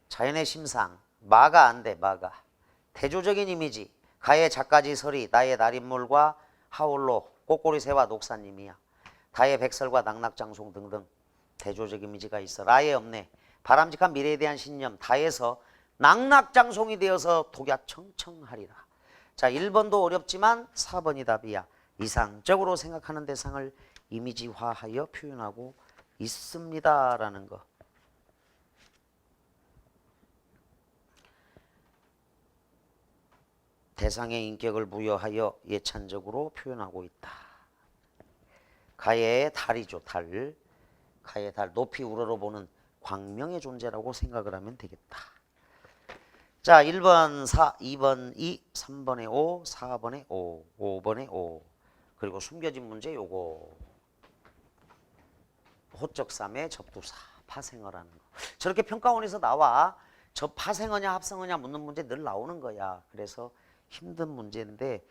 자연의 심상, 마가 안 돼. 마가. 대조적인 이미지, 가의 작가지 설이 나의 날인물과 하울로 꼬꼬리새와 녹사님이야. 다의 백설과 낙낙장송 등등 대조적 이미지가 있어. 라에 없네. 바람직한 미래에 대한 신념, 다에서 낙낙장송이 되어서 독야청청하리라. 자 1번도 어렵지만 4번이 답이야. 이상적으로 생각하는 대상을 이미지화하여 표현하고 있습니다 라는 거. 대상의 인격을 부여하여 예찬적으로 표현하고 있다. 가의 달이죠. 달. 가의 달. 높이 우러러보는 광명의 존재라고 생각을 하면 되겠다. 자, 1번 4, 2번 2, 3번에 5, 4번에 5, 5번에 5. 그리고 숨겨진 문제 요거. 호적삼의 접두사, 파생어라는 거. 저렇게 평가원에서 나와. 저 파생어냐 합성어냐 묻는 문제 늘 나오는 거야. 그래서 힘든 문제인데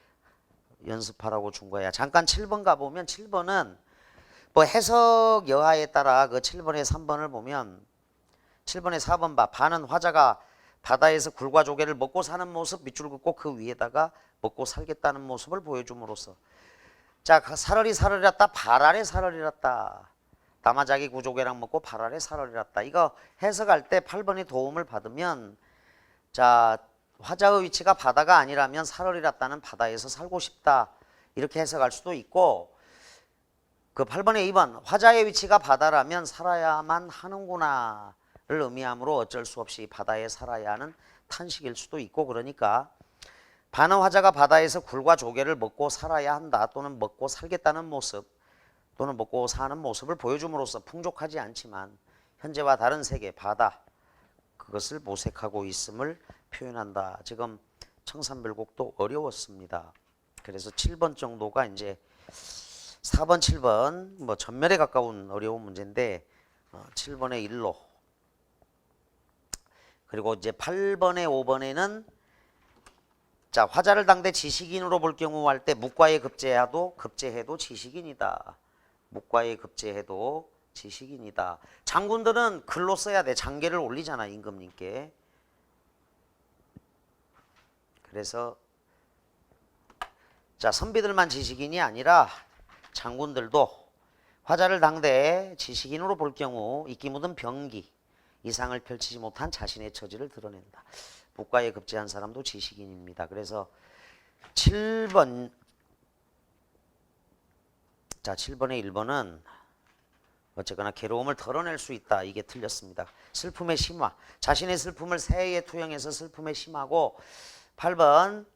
연습하라고 준 거야. 잠깐 7번 가보면 7번은 뭐 해석 여하에 따라 그 7번에 3번을 보면 7번에 4번 봐. 반은 화자가 바다에서 굴과 조개를 먹고 사는 모습 밑줄 긋고 그 위에다가 먹고 살겠다는 모습을 보여줌으로써 자, 사러리 사러리랐다 발 아래 사러리랐다. 다마자기 구조개랑 먹고 발 아래 사러리랐다. 이거 해석할 때 8번이 도움을 받으면 자, 화자의 위치가 바다가 아니라면 사러리랐다는 바다에서 살고 싶다. 이렇게 해석할 수도 있고 그 8번에 2번 화자의 위치가 바다라면 살아야만 하는구나 를 의미하므로 어쩔 수 없이 바다에 살아야 하는 탄식일 수도 있고 그러니까 반은 화자가 바다에서 굴과 조개를 먹고 살아야 한다 또는 먹고 살겠다는 모습 또는 먹고 사는 모습을 보여줌으로써 풍족하지 않지만 현재와 다른 세계 바다 그것을 모색하고 있음을 표현한다. 지금 청산별곡도 어려웠습니다. 그래서 7번 정도가 이제 4번 7번 뭐 전멸에 가까운 어려운 문제인데 7번의 1로 그리고 이제 8번에 5번에는 자, 화자를 당대 지식인으로 볼 경우 할 때 묵과에 급제해도 지식인이다. 묵과에 급제해도 지식인이다. 장군들은 글로 써야 돼. 장계를 올리잖아, 임금님께. 그래서 자, 선비들만 지식인이 아니라 장군들도 화자를 당대 지식인으로 볼 경우 이끼 묻은 병기 이상을 펼치지 못한 자신의 처지를 드러낸다. 묵과에 급제한 사람도 지식인입니다. 그래서 7번 자 7번의 1번은 어쨌거나 괴로움을 덜어낼 수 있다. 이게 틀렸습니다. 슬픔의 심화 자신의 슬픔을 새해에 투영해서 슬픔의 심하고 8번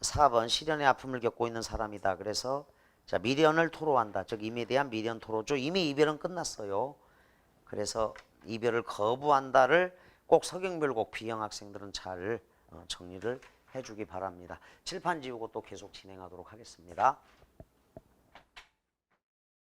4번 시련의 아픔을 겪고 있는 사람이다. 그래서 자 미련을 토로한다. 즉 임에 대한 미련 토로죠. 이미 이별은 끝났어요. 그래서 이별을 거부한다를 꼭 서경별곡 B형 학생들은 잘 정리를 해주기 바랍니다. 칠판 지우고 또 계속 진행하도록 하겠습니다.